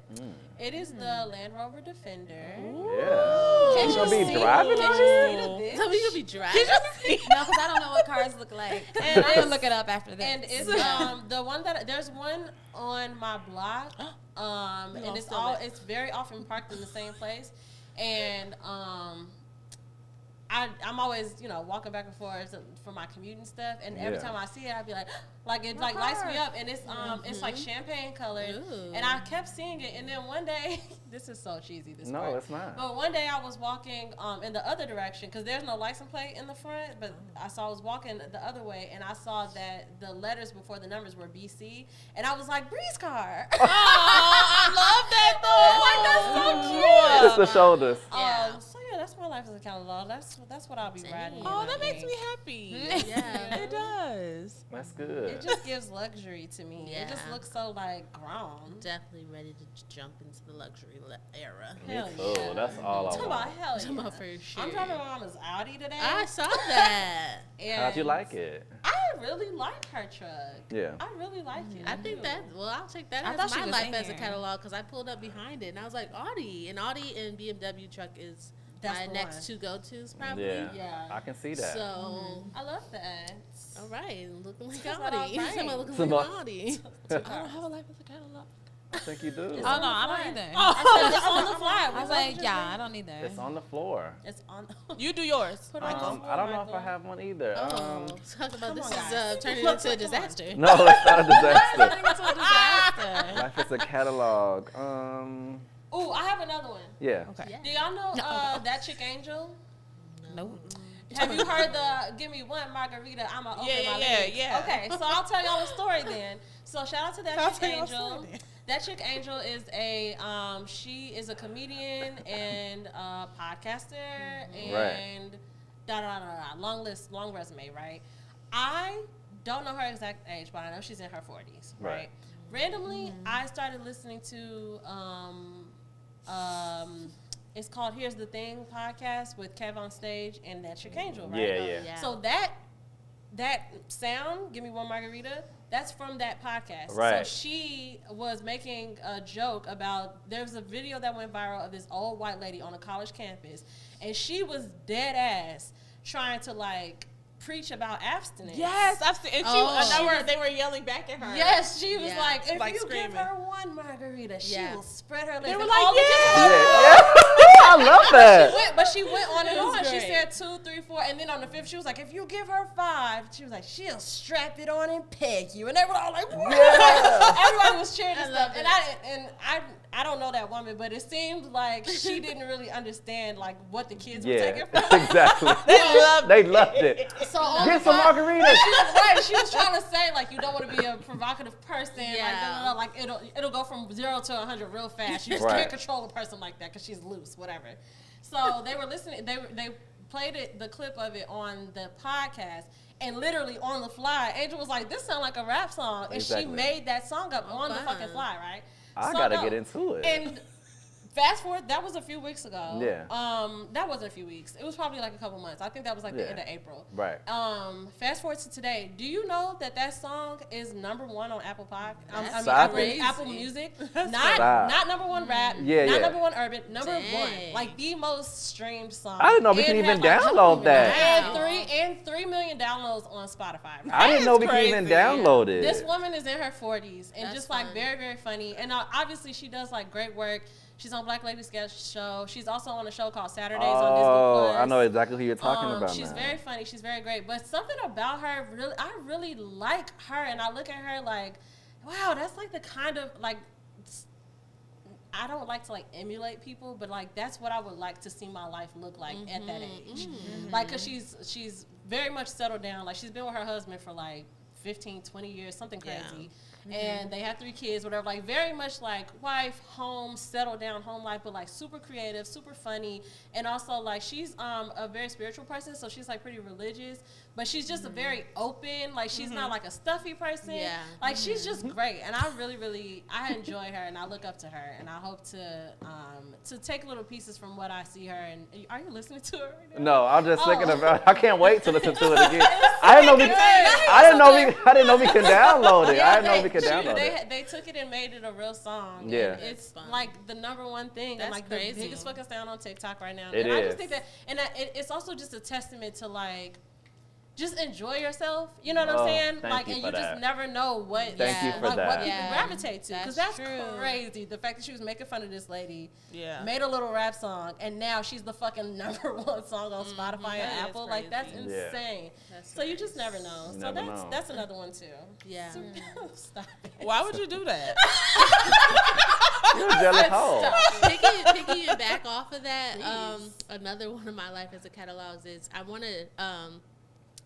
It is the Land Rover Defender. Yeah. Can You gonna you be see? driving Can it? you see the bitch? So we gonna be driving. No, because I don't know what cars look like. And I'm going to look it up after this. And it's the one that there's one on my block, and it's very often parked in the same place, and I'm always, walking back and forth for my commute and stuff. And every time I see it, I'd be like it lights me up. And it's like champagne colored. Ooh. And I kept seeing it. And then one day, this is so cheesy. This part. No, it's not. But one day I was walking in the other direction because there's no license plate in the front. But I was walking the other way, and I saw that the letters before the numbers were BC, and I was like, Bree's car. Oh, I love that though. Like, that's so cute. It's the shoulders. So yeah, that's my life as a catalog. That's what I'll be riding. Oh, that makes me happy. Yeah. It does. That's good. It just gives luxury to me. Yeah. It just looks so like grown. Definitely ready to jump into the luxury era. Hell Oh, yeah. that's all I Talking want. about hell Talking yeah. about for sure. I'm driving my mama's Audi today. I saw that. How'd you like it? I really like her truck. Yeah. I really like it. I think that, I'll take that I as thought she my was life in as a here. catalog because I pulled up behind it and I was like, Audi and BMW truck is That's my the next one. two go-tos probably. Yeah. Yeah. I can see that. So, I love that. all right, looking like That's what I Audi. like. Somebody looking Somebody- like Audi. I don't have a life as a catalog. I think you do. It's Oh, on no, the I fly. don't either. I said it's on the fly. I was like, yeah, I don't need that. It's on the floor. It's on. You do yours. Put it on the floor, I don't know if I Michael. have one either. Oh, talk about come this on, is guys. turning into a disaster. No, it's not a disaster. Turning into a disaster. Life is a catalog. Ooh, I have another one. Yeah. Okay. Yeah. Do y'all know that chick Angel? Nope. Have you heard the "Give me one margarita, I'ma open Yeah, my yeah, legs"? yeah. Okay, so I'll tell y'all a story then. So shout out to that I'll chick tell y'all a Angel. story then. That chick Angel is she is a comedian and a podcaster and long resume, right? I don't know her exact age, but I know she's in her 40s, right? Right. Randomly, I started listening to it's called Here's the Thing podcast with Kev on Stage and that chick Angel, right? Yeah. Yeah. So that sound, Give Me One Margarita, that's from that podcast. Right. So she was making a joke about, there was a video that went viral of this old white lady on a college campus, and she was dead ass trying to like preach about abstinence. Yes, I've seen. And they were yelling back at her. Yes, she was Yeah. like, if Like you screaming. give her one margarita, she Yeah. will spread her legs. They were And like, all the kids yeah. Yeah. I love that. But she went on and It was on. She great. said 2, 3, 4, and then on the 5th, she was like, if you give her 5, she was like, she'll strap it on and peg you. And they were all like, what? Yeah. Everybody was cheering and I stuff. love And I don't know that woman, but it seemed like she didn't really understand like what the kids were taking Yeah. from her. Exactly. They loved it. So on Get the some front- margaritas. She was trying to say like you don't want to be a provocative person, Yeah. like it'll go from 0 to 100 real fast. You just Right. can't control a person like that because she's loose, whatever. So they were listening. They played the clip of it on the podcast, and literally on the fly, Angel was like, "This sounds like a rap song," and Exactly. she made that song up on the fun. fucking fly, right? I So, gotta no. get into it. And fast forward, that was a few weeks ago. Yeah. That wasn't a few weeks. It was probably like a couple months. I think that was like the Yeah. end of April. Right. Fast forward to today. Do you know that song is #1 on Apple That's crazy. Apple Music? Stop. Not #1 rap. Yeah, not yeah. #1 urban. Number Dang. 1, like the most streamed song. I didn't know we And could even had, like, download that. And 3 million downloads on Spotify. I didn't know we could even crazy. download it. This woman is in her 40s and That's just like fun. very, very funny. And obviously she does like great work. She's on Black Lady Sketch Show. She's also on a show called Saturdays on Disney Plus. I know exactly who you're talking about She's now. very funny. She's very great. But something about her, I really like her. And I look at her like, wow, that's like the kind of like, I don't like to like emulate people, but like that's what I would like to see my life look like at that age. Like, cause she's very much settled down. Like she's been with her husband for like 15, 20 years, something crazy. And they have 3 kids, whatever. Like very much like wife, home, settled down, home life, but like super creative, super funny. And also like she's a very spiritual person, so she's like pretty religious, but she's just a very open, like she's not like a stuffy person. Yeah. Like she's just great. And I really, really, I enjoy her and I look up to her and I hope to take little pieces from what I see her. And are you listening to her right now? No, I'm just thinking Oh. about. I can't wait to listen to it again. I didn't know we can download it. I didn't know we could download it. They took it and made it a real song. Yeah. And it's Fun. like the #1 thing That's and like crazy. the biggest fucking sound on TikTok right now. It and I just is. think that, and it's also just a testament to like just enjoy yourself. You know what I'm saying? Like, and you just never know what what you can gravitate to, because that's true. crazy. The fact that she was making fun of this lady, Yeah. made a little rap song, and now she's the fucking #1 song on Spotify and Apple. Like, that's insane. So you just never know. You So never know. that's another one too. Yeah. Stop it. Why would you do that? You're a jealous hoe. Picking back off of that, another one of my life as a catalogs is I want to,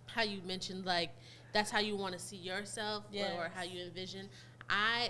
how you mentioned, like, that's how you want to see yourself or how you envision. I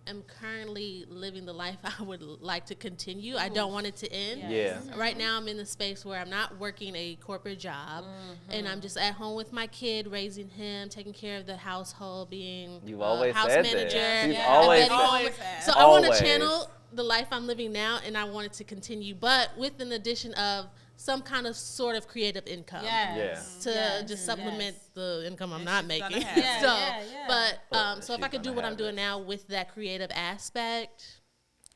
am currently living the life I would like to continue. I don't want it to end. Yeah. Right now I'm in the space where I'm not working a corporate job and I'm just at home with my kid, raising him, taking care of the household, being You've always house said manager. that. She's always always So I want Always. to channel the life I'm living now, and I want it to continue, but with an addition of some kind of sort of creative income to just supplement the income I'm not making. So if I could do what I'm doing now with that creative aspect,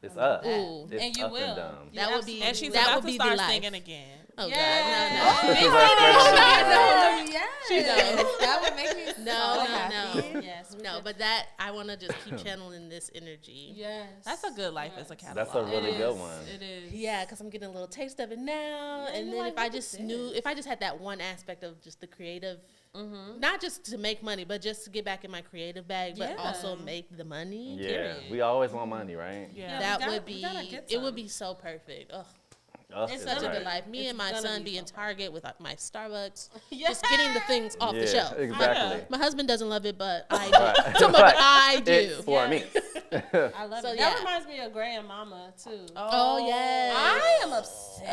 it's up. Ooh. It's And you up will. and down. that would be And she's that about would to be start the life. singing again. Oh Yeah. She does. That would make me so happy. No. Yes. No, but that I want to just keep channeling this energy. Yes. That's a good life as a catalog. That's a really good one. It is. Yeah, because I'm getting a little taste of it now, and you're then like, if I look just at knew, if I just had that one aspect of just the creative, not just to make money, but just to get back in my creative bag, but Yeah. also make the money. Yeah. Period. We always want money, right? Yeah. That we would be, gotta get it would some. be so perfect. Ugh. Us It's is such a right. good life. Me It's and my gonna son be be in so Target with my Starbucks, Yes. just getting the things off the shelf. Exactly. My husband doesn't love it, but I do. Right. But Right. I do. It's for me. I love So, it. yeah. That reminds me of Gray and Mama too. Oh, yes. I am obsessed.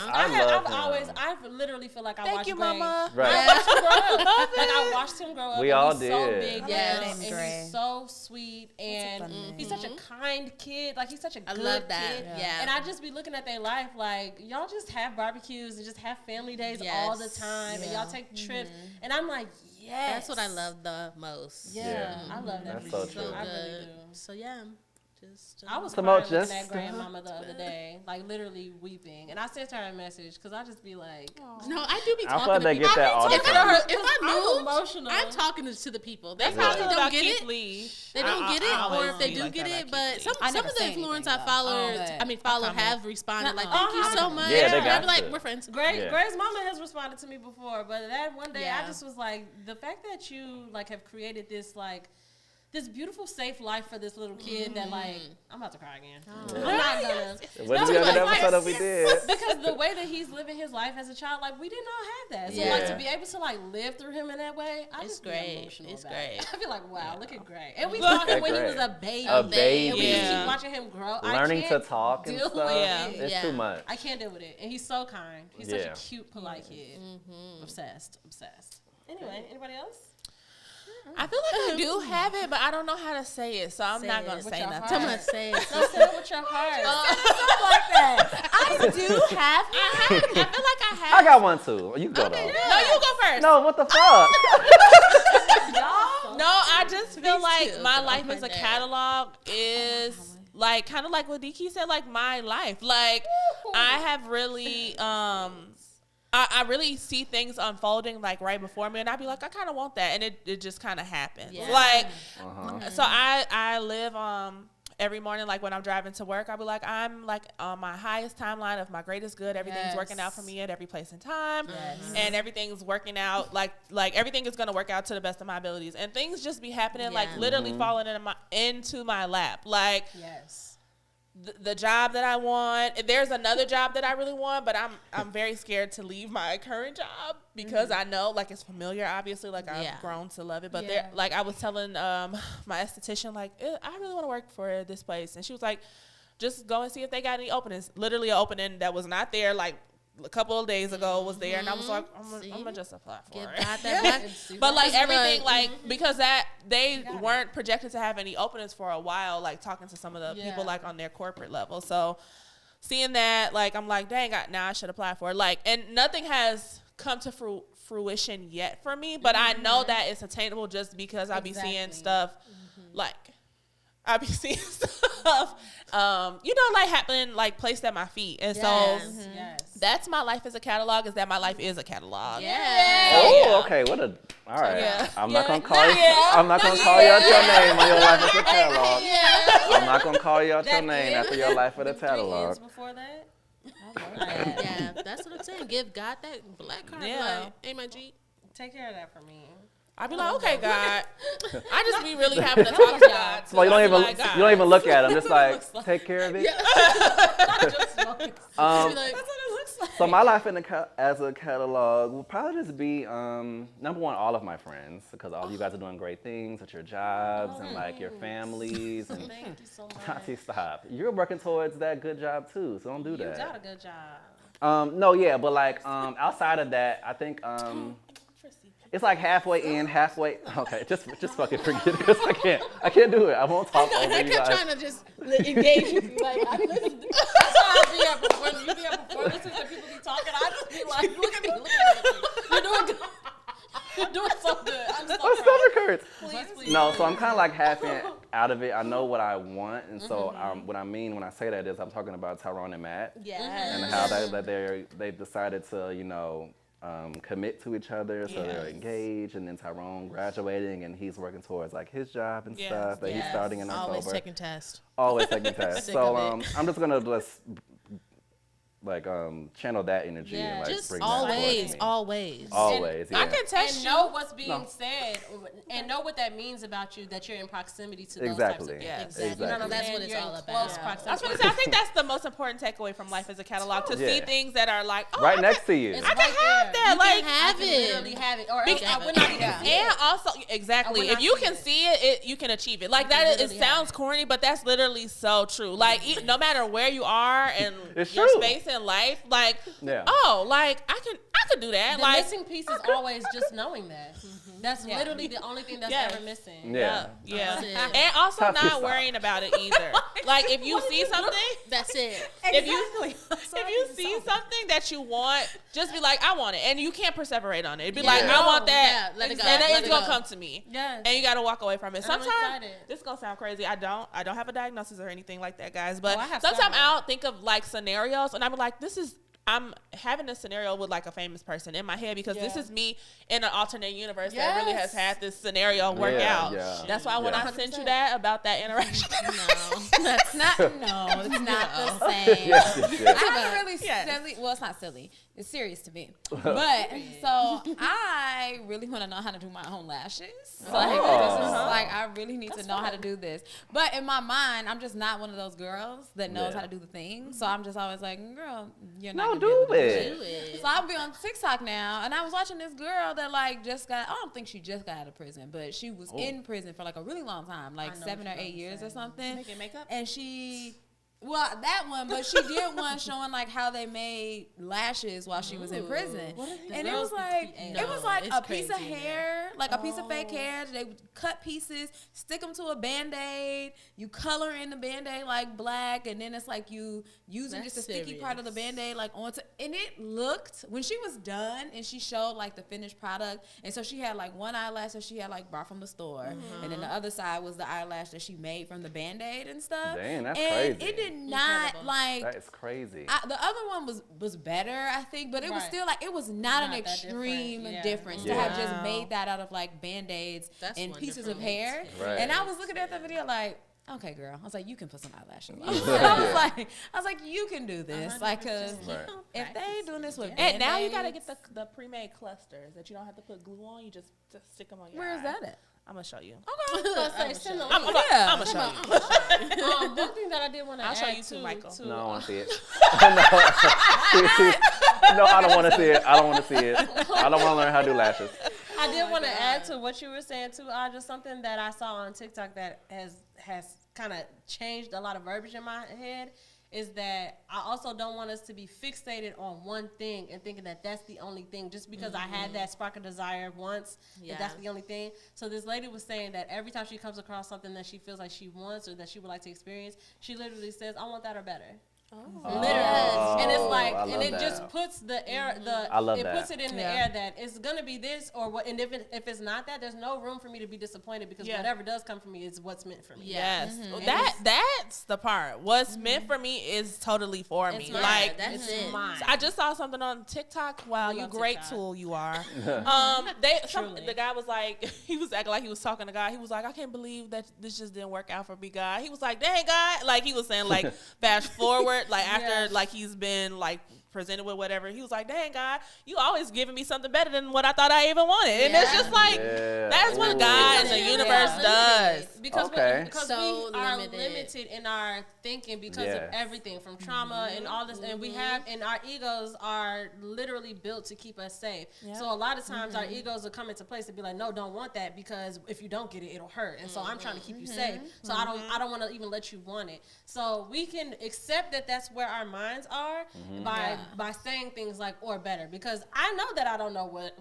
I literally feel like I watched you, Gray. Mama. Right. I watched him grow up. Like, I watched him grow up. We and all he's so did. big, Yes. and Gray. he's so sweet, and fun name. he's such a kind kid. Like, he's such a I good love that. kid. Yeah. And I just be looking at their life like, y'all just have barbecues and just have family days Yes. all the time, and y'all take trips. And I'm like, yes. That's what I love the most. Yeah, I love that. That's for so you. true. I really Good. do. So yeah, just I was Come on, crying looking just at grandmama the other day, like literally weeping, and I sent her a message because I just be like, no, I do be I feel talking like to they people. get that all the If time. I I'm move, emotional. I'm talking to the people. That's That's how I how feel they about don't get Keith it. Lee. They don't get it, I or always if they be do like get that it, about but Keith some I of never the say influencers anything, I though. follow, Oh, I mean follow, have responded like, Oh, thank you so yeah. much. Yeah, they And got I'd be like, to. we're friends. Yeah. Gray's mama has responded to me before, but that one day Yeah. I just was like, the fact that you like have created this like this beautiful safe life for this little kid that like I'm about to cry again. I'm not gonna. What did you other episode that we did? Because the way that he's living his life as a child, like we did not have that. So like Yeah. to be able to like live through him in that way, I It's just be great. emotional It's about great. it. I feel like wow, look at Gray, and we saw him when he was a baby. A baby. And we just Yeah. keep watching him grow. Learning I to can't talk and deal stuff. with Yeah. it. It's Yeah. too much. I can't deal with it, and he's so kind. He's such Yeah. a cute, polite kid. Obsessed. Anyway, anybody else? I feel like I do have it, but I don't know how to say it, so I'm Say not it. going to With say your nothing. heart. Someone say it. No, say it with your heart. I do have it. I feel like I have. I got one too. You go though. No, you go first. No, what the fuck? No, I just feel like too. my So life open as a that. catalog is like kind of like what DK said, like my life. Like I have really I really see things unfolding like right before me, and I'd be like, I kind of want that, and it just kind of happens. Yeah. Like Uh-huh. so I live every morning, like when I'm driving to work, I'll be like, I'm like on my highest timeline of my greatest good. Everything's working out for me at every place and time, and everything's working out like everything is gonna work out to the best of my abilities, and things just be happening like Yeah. literally falling into my lap, like Yes. the job that I want. There's another job that I really want, but I'm very scared to leave my current job because I know like it's familiar, obviously, like I've Yeah. grown to love it. But Yeah. there, like I was telling my esthetician, like I really want to work for this place, and she was like, just go and see if they got any openings. Literally an opening that was not there like a couple of days ago was there, and I was like, I'm gonna just apply for Give it. God that black. But like It's everything, like- like because that they weren't projected to have any openings for a while. Like talking to some of the people like on their corporate level, so seeing that, like I'm like, dang, now I should apply for it. Like, and nothing has come to fruition yet for me, but I know that it's attainable just because I'll be seeing stuff like. I be seeing stuff, like happening, like placed at my feet. And so that's my life as a catalog, is that my life is a catalog. Oh, okay. All right. Yeah. I'm not gonna call you. I'm not gonna call you out your name on your life as a catalog. I'm not gonna call you out your name after your life as a catalog. Before that. Yeah, that's what I'm saying. Give God that black card. Yeah. Like, hey, my G. Take care of that for me. I'd be like, okay, God. I just be really having to talk to God. Well, you don't even like, you don't even look at him. Just like take care of it. That's what it looks like. So my life as a catalog will probably just be number one, all of my friends, because all you guys are doing great things with your jobs and like your families. And Thank you so much. Tati, stop. You're working towards that good job too, so don't do that. You got a good job. No, yeah, but like outside of that, I think it's like halfway in, halfway. Okay, just fucking forget it, because I can't do it. I won't talk over I you kept guys. trying to just engage with you. Like, I listen. That's how I be at when you be at performances and people be talking. I just be like, look at me. You're doing good. You're doing so good. I'm so My proud. stomach hurts. Please. No, so I'm kind of like half in, out of it. I know what I want, and so what I mean when I say that is I'm talking about Tyrone and Matt, and how they've decided to commit to each other, so they're engaged, and then Tyrone graduating, and he's working towards like his job and stuff that he's starting in October. Always taking tests. Always taking tests. Sick So of it. I'm just gonna channel that energy and like Just bring that towards always, me. always. Always, yeah. I can text And you. know what's being said, and know what that means about you, that you're in proximity to those types of Exactly. things. Yes. You know what I'm That's saying? what it's You're all in about. close Yeah. proximity. I was gonna say, I think that's the most important takeaway from life as a catalog, to see Yeah. things that are like, oh, Right next to you. It's I can right have there. that. You Like, can have I can it. literally have it, or else Be- I would not even see and it. also, I exactly, would if not you see can it. see it, you can achieve it. Like can that, it literally sounds have it. corny, but that's literally so true. Like, no matter where you are and It's your true. space in life, like, Yeah. like I could do that. The Like, missing piece is always just knowing that. That's literally the only thing that's Yes. ever missing. Yeah. That's it. and also Tough to not stop. worrying about it either. Like, if you see something. That's it. If you see something that you want, just be like, I want it, and you can't perseverate on it. Be like, Yeah. I want that, Yeah, let it go. and Let it's it gonna go. come to me. Yes. And you gotta walk away from it. And I'm Sometimes excited. this is gonna sound crazy. I don't have a diagnosis or anything like that, guys. But Oh, I have sometimes several. I'll think of like scenarios, and I'm like, I'm having a scenario with like a famous person in my head, because this is me in an alternate universe that really has Yes. had this scenario work Yeah, out. yeah. That's why when I sent you that about that interaction, No, that's Not it's not the same. Yes, yes, yes. I have a really Yes. silly. Well, it's not silly. It's serious to me. But so I really want to know how to do my own lashes. Like, this is like I really need to know how to do this. But in my mind, I'm just not one of those girls that knows how to do the thing. So I'm just always like, girl, you're not gonna be able to do it. do it. So I'll be on TikTok now, and I was watching this girl that like just got. I don't think she just got out of prison, but she was in prison for like a really long time, like 7 or 8 years or something. Making makeup? And she, well, that one, but she did one showing like how they made lashes while she was in prison, and it was like it's a piece of crazy in hair, like a piece of fake hair. They would cut pieces, stick them to a Band-Aid. You color in the Band-Aid like black, and then it's like you using That's just a sticky part of the serious. Band-Aid like onto. And it looked, when she was done and she showed like the finished product, and so she had like one eyelash that she had like bought from the store, and then the other side was the eyelash that she made from the Band-Aid and stuff. Dang, that's and crazy. it did not Incredible. like. That is crazy. The other one was better, I think, but it was Right. still like it was not an Not that extreme different. Yeah. difference to Yeah. have just made that out of like Band-Aids That's and pieces of wonderful. hair. Right. And I was looking at the video like, okay, girl. I was like, you can put some eyelashes on. I was like, you can do this, like, cause Right. if they doing this with and now you gotta Band-Aids, get the pre-made clusters that you don't have to put glue on. You just stick them on your where is eye. that at? I'm gonna show you. Okay. Send the I'm link. gonna show you. One thing that I did want to I'll add show you too, Michael. No, I want to see it. No, I don't want to see it. I don't want to see it. I don't want to learn how to do lashes. I did want to add to what you were saying too, Aja, something that I saw on TikTok that has kind of changed a lot of verbiage in my head, is that I also don't want us to be fixated on one thing and thinking that that's the only thing, just because I had that spark of desire once, that that's Yeah. the only thing. So this lady was saying that every time she comes across something that she feels like she wants or that she would like to experience, she literally says, I want that or better. Literally, and it's like, I and love it that. just puts the air, I love it that. puts it in the air that it's gonna be this or what, and if it's not that, there's no room for me to be disappointed because whatever does come for me is what's meant for me. Yes, that's the part. What's meant for me is totally for me. Mine. Like That's it. Mine. I just saw something on TikTok. Wow, you great TikTok. tool you are. Truly. The guy was like, he was acting like he was talking to God. He was like, I can't believe that this just didn't work out for me, God. He was like, dang, God. Like he was saying, like fast forward, like after like he's been like presented with whatever, he was like, dang, God, you always giving me something better than what I thought I even wanted. And it's just like that's what God and the universe does. Because So we are limited in our thinking because of everything from trauma and all this, and we have, and our egos are literally built to keep us safe. So a lot of times our egos will come into place to be like, no, don't want that because if you don't get it, it'll hurt. And so I'm trying to keep you safe. So I don't want to even let you want it. So we can accept that that's where our minds are by saying things like or better, because I know that I don't know what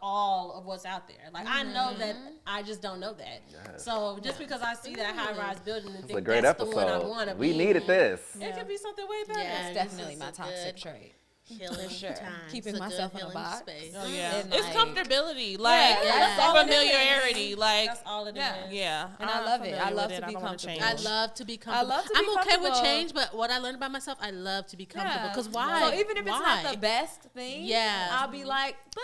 all of what's out there. Like I know that I just don't know that. So just because I see that high rise building and think that's the one I want to be, we needed this. It could be something way better. That's definitely my toxic trait. Healing For sure. time. Keeping It's a myself good in a healing box. space. Oh yeah, And, it's like, comfortability, like that's all it is. familiarity, like That's all it is. yeah. And I love it. I familiar love with to be I don't wanna comfortable. change. I love to be comfortable. love to be I'm okay with comfortable. change, but what I learned about myself, I love to be comfortable. Because why? So even if it's Why? not the best thing, I'll be like, but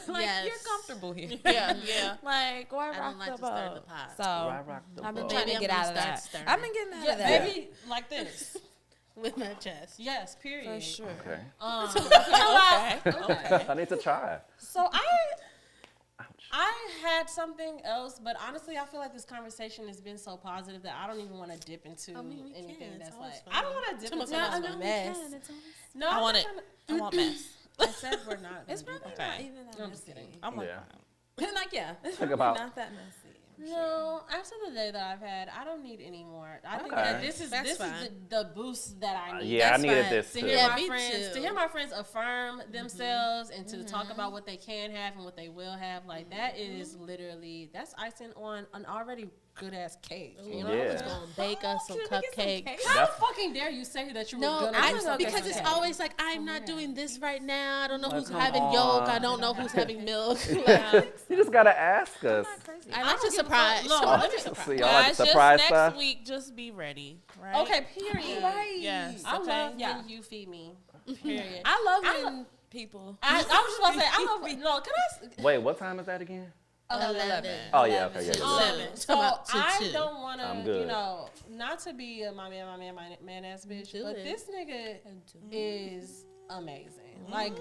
Yes. you're comfortable here. Yeah. Like, why I rock don't like the to stir boat? the pot. So Why rock the I've been boat? trying to Maybe get I'm out gonna of start that. stirring. I've been getting out Yeah, of that. maybe like this. With my chest. Yes, period. For sure. Okay. Okay. I need to try. So Ouch. I had something else, but honestly, I feel like this conversation has been so positive that I don't even want to dip into we anything can. It's that's always like. fun. I don't want to dip into No, a mess. No, I I'm want not it. tryna- I want mess. I said we're not. It's gonna do probably that. not even that I'm just messy. kidding. I'm like, Yeah. Like, yeah, it's Think probably about- not that messy. No, after the day that I've had, I don't need any more. I think Okay. that this is That's this fine. is the boost that I need. Yeah, I That's needed fine. this To too. hear Yeah, my me friends, too. to hear my friends affirm themselves and to talk about what they can have and what they will have, like that is literally that's icing on an already good ass cake. You know? Yeah. Just gonna bake us some Can we get some cupcakes. cake? How fucking dare you say that you were No, gonna do something because it's cake? always like I'm not doing this right now. I don't know who's come having on. yolk. I don't know who's having milk. Like, You just gotta ask us. I like to surprise. No, let me surprise. See, I like guys, just surprise next stuff. week, just be ready, right? Okay, period. Right. Yes. I okay. love when you feed me. Period. I love when people. I was just about to say, I love. No, can I? Wait, what time is that again? 11. Oh yeah, okay, yeah. yeah. 11. So Talk about I 2-2. don't want I'm to, good. not to be a my man ass bitch, Do but it. this nigga is amazing. Like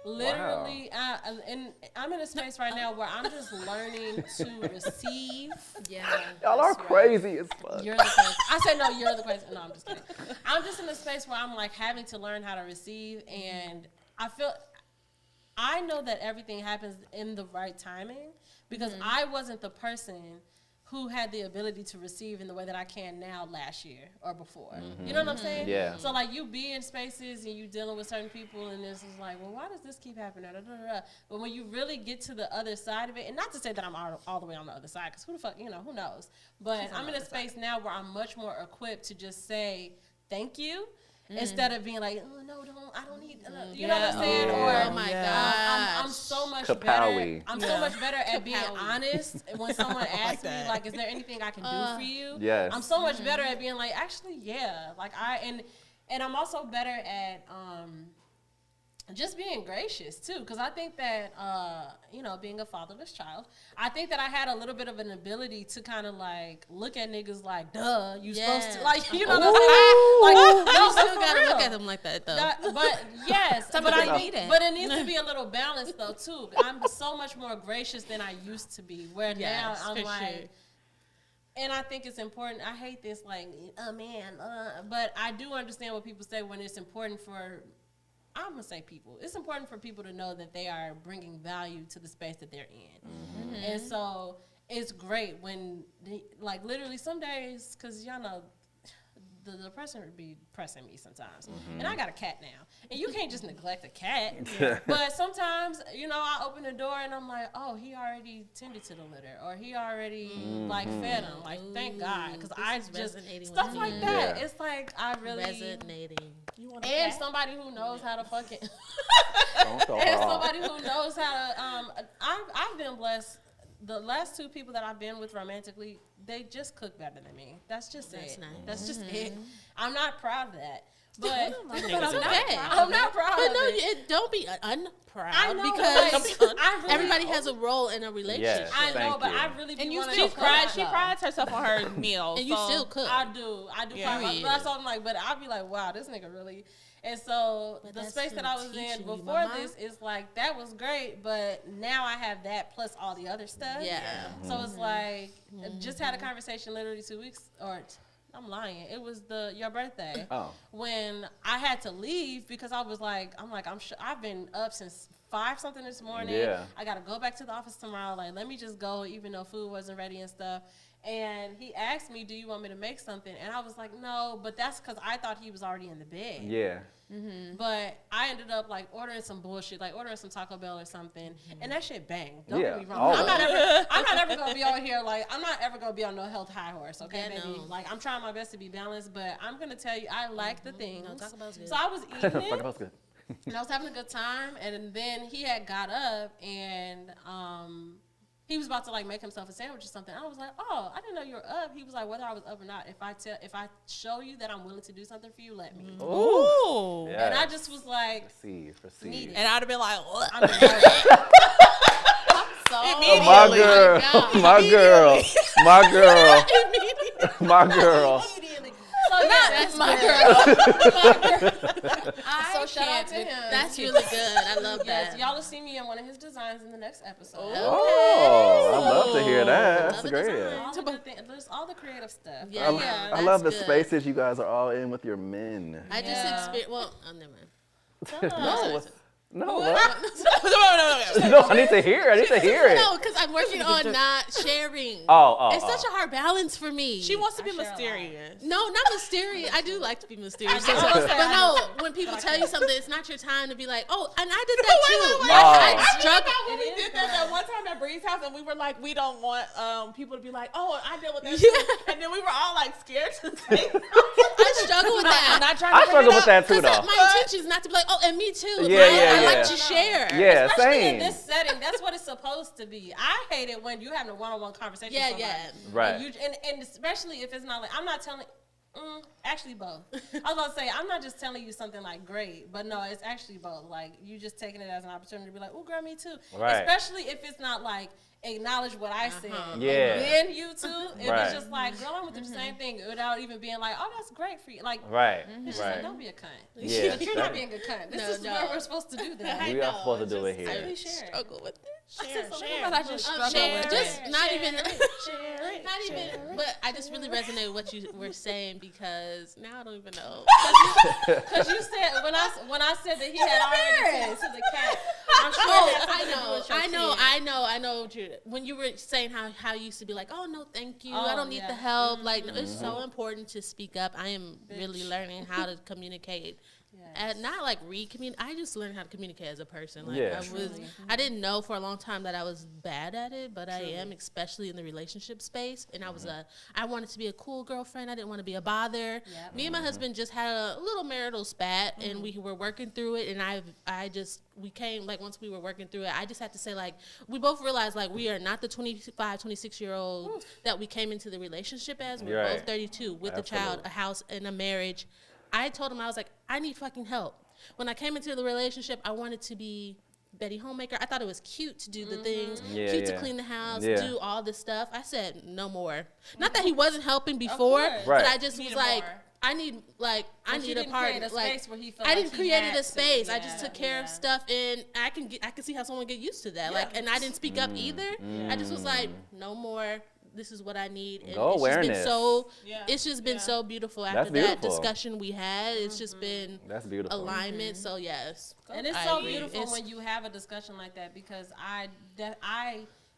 literally, and I'm in a space right now where I'm just learning to receive. Yeah. Y'all are crazy as fuck. You're the crazy. I said no. You're the crazy. No, I'm just kidding. I'm just in a space where I'm like having to learn how to receive, and I know that everything happens in the right timing because I wasn't the person who had the ability to receive in the way that I can now last year or before. You know what I'm saying? Yeah. So like you be in spaces and you dealing with certain people and this is like, well, why does this keep happening? Da, da, da, da. But when you really get to the other side of it, and not to say that I'm all the way on the other side, because who the fuck, who knows? But I'm in a space now where I'm much more equipped to just say thank you. Instead of being like, oh, no, I don't need, you know what I'm saying? Yeah. Or, Oh my I'm so much better. Kapowie. I'm so much better at being Kapowie. honest when someone asks me, that. like, is there anything I can do for you? Yes. I'm so much better at being like, actually, yeah. Like, and I'm also better at just being gracious, too. Because I think that, being a fatherless child, I think that I had a little bit of an ability to kind of, like, look at niggas like, duh, you supposed to, like, you know what I'm saying? Like, no, You still for gotta real. look at them like that, though. But yes, but but it needs to be a little balanced though too. I'm so much more gracious than I used to be. Where now I'm for like, sure. and I think it's important. I hate this like, but I do understand what people say when it's important for. I'm gonna say people. It's important for people to know that they are bringing value to the space that they're in, and so it's great when, like, literally some days, because y'all know. the depression would be pressing me sometimes. And I got a cat now. And you can't just neglect a cat. But sometimes, you know, I open the door and I'm like, oh, he already tended to the litter. Or he already, like, fed him. Like, thank God. Because I just, stuff like that. It's like, I really. Resonating. And somebody who knows how to fucking. And somebody who knows how to, I've been blessed. The last 2 people that I've been with romantically, they just cook better than me. That's just it. Nice. That's just it. I'm not proud of that. But I'm not proud of it. Don't be unproud. I know, because really everybody has a role in a relationship. Yes, I know, but you. I really And be you wanting still to pride. cook. She prides herself on her meals. And you still cook. I do pride myself. That's all I'm like, but I'll be like, wow, this nigga really. And so the space that I was in before this is like, that was great, but now I have that plus all the other stuff. Yeah. So it's like, just had a conversation literally 2 weeks, or I'm lying. It was your birthday. When I had to leave because I was like, I've been up since 5 something this morning. Yeah. I got to go back to the office tomorrow. Like, let me just go, even though food wasn't ready and stuff. And he asked me, do you want me to make something? And I was like, no, but that's because I thought he was already in the bed. Yeah. But I ended up like ordering some bullshit, like ordering some Taco Bell or something, and that shit banged. Don't get me wrong. I'm not ever gonna be on here like I'm not ever gonna be on no health high horse, okay, baby? No. Like I'm trying my best to be balanced, but I'm gonna tell you I like the things. No, Taco Bell's good. So I was eating it, Taco Bell's good. and I was having a good time, and then he had got up and he was about to like make himself a sandwich or something. I was like, oh, I didn't know you were up. He was like, whether I was up or not, if I show you that I'm willing to do something for you, let me. Ooh. Yes. And I just was like, Receive. And I'd have been like, what? I'm like, My girl. My girl. My girl. My girl. So yeah, that's my girl. So shout out to him. That's really good. I love Yes, that. y'all will see me in one of his designs in the next episode. Oh, I love to hear that. That's great. All the good there's all the creative stuff. Yeah, I love the good. spaces you guys are all in with your men. I just experienced. Well, never mind. No, No, no, I need to hear it. No, because I'm working on not sharing. It's such a hard balance for me. She wants to be mysterious. No, not mysterious. I do like to be mysterious. But no, when people tell you something, it's not your time to be like, oh, and I did that too. I struggled when we did that one time at Bree's house, and we were like, we don't want people to be like, oh, I dealt with that too. And then we were all like scared to say. I struggle with that. I'm not trying I to struggle with that too, though. My intention is not to be like, oh, and me too. Yeah, I like to share. Yeah, especially same. in this setting, that's what it's supposed to be. I hate it when you're having a one-on-one conversation. Yeah, with somebody, right. And especially if it's not like I'm not telling. Actually, both. I was about to say I'm not just telling you something like great, but no, it's actually both. Like you just taking it as an opportunity to be like, oh, girl, me too. Right. Especially if it's not like acknowledge what I said. Yeah. And then you too. If Right. it's just like, girl, I went through the same thing without even being like, oh, that's great for you. Like, Right. it's just like, don't be a cunt. Yeah. But you're not being a cunt. This is where we're supposed to do that. We are supposed to do it I here. really struggle with it. Share. I just struggle with Just it. not even, but I just really resonate with what you were saying because now I don't even know. Because you said when I said that he had already tended to the cat, I'm sure I know what you when you were saying how you used to be like, oh no, thank you, I don't need the help. Like no, it's so important to speak up. I am really learning how to communicate. And not like I just learned how to communicate as a person. Like I didn't know for a long time that I was bad at it, but I am, especially in the relationship space. And I wanted to be a cool girlfriend. I didn't want to be a bother. Me and my husband just had a little marital spat, and we were working through it. And we came, like, once we were working through it, I just had to say, like, we both realized, like, we are not the 25, 26-year-old that we came into the relationship as. We're both 32 with a child, a house, and a marriage. I told him, I was like, I need fucking help. When I came into the relationship, I wanted to be Betty Homemaker. I thought it was cute to do the things, cute to clean the house, do all this stuff. I said, no more. Not that he wasn't helping before, but I just was like, I need a part. Like, I didn't create a space. I just took care of stuff, and I can see how someone get used to that. Like, and I didn't speak up either. I just was like, no more. This is what I need. And it's just been so beautiful after that discussion we had. It's just been alignment. So yes. And it's so beautiful when you have a discussion like that because I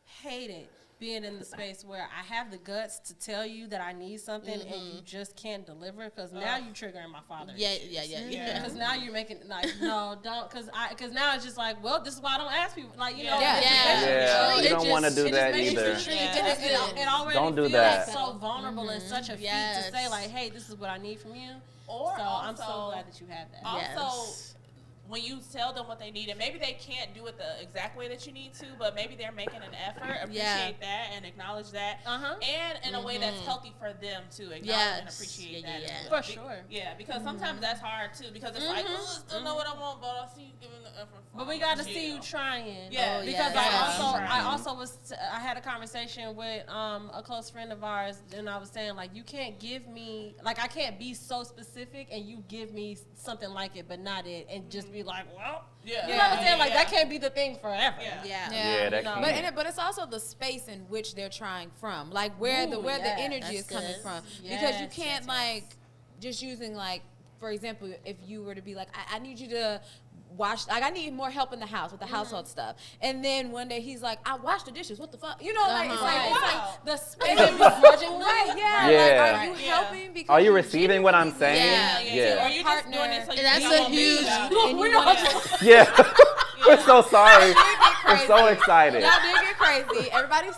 hate it being in the space where I have the guts to tell you that I need something and you just can't deliver, because now you triggering my father. Yeah. Because now you're making like, no, don't, because now it's just like, well, this is why I don't ask people, like, you know. You don't want to do that either. It already don't do feels that. so vulnerable and such a feat to say like, hey, this is what I need from you. Or so also, I'm so glad that you have that. Also, when you tell them what they need, and maybe they can't do it the exact way that you need to, but maybe they're making an effort, appreciate that and acknowledge that, and in a way that's healthy for them to acknowledge and appreciate that. For sure. Yeah, because sometimes that's hard too, because it's like, I still know what I want, but I see you giving the effort. But we got to see you trying. Yeah. Because I had a conversation with a close friend of ours, and I was saying, like, you can't give me, like, I can't be so specific and you give me something like it but not it, and just be like, well, you know what I'm saying? Like, that can't be the thing forever. That can't. But it's also the space in which they're trying from, like where the energy is coming from, because you can't just using, like, for example, if you were to be like, I need you to wash, like, I need more help in the house with the household stuff, and then one day he's like, I wash the dishes, what the fuck, you know, like, it's like the space begrudgingly, like, are you helping because are you receiving what I'm saying? Or you just doing it so you that's a huge we're so sorry, we're so excited. Y'all did get crazy, everybody's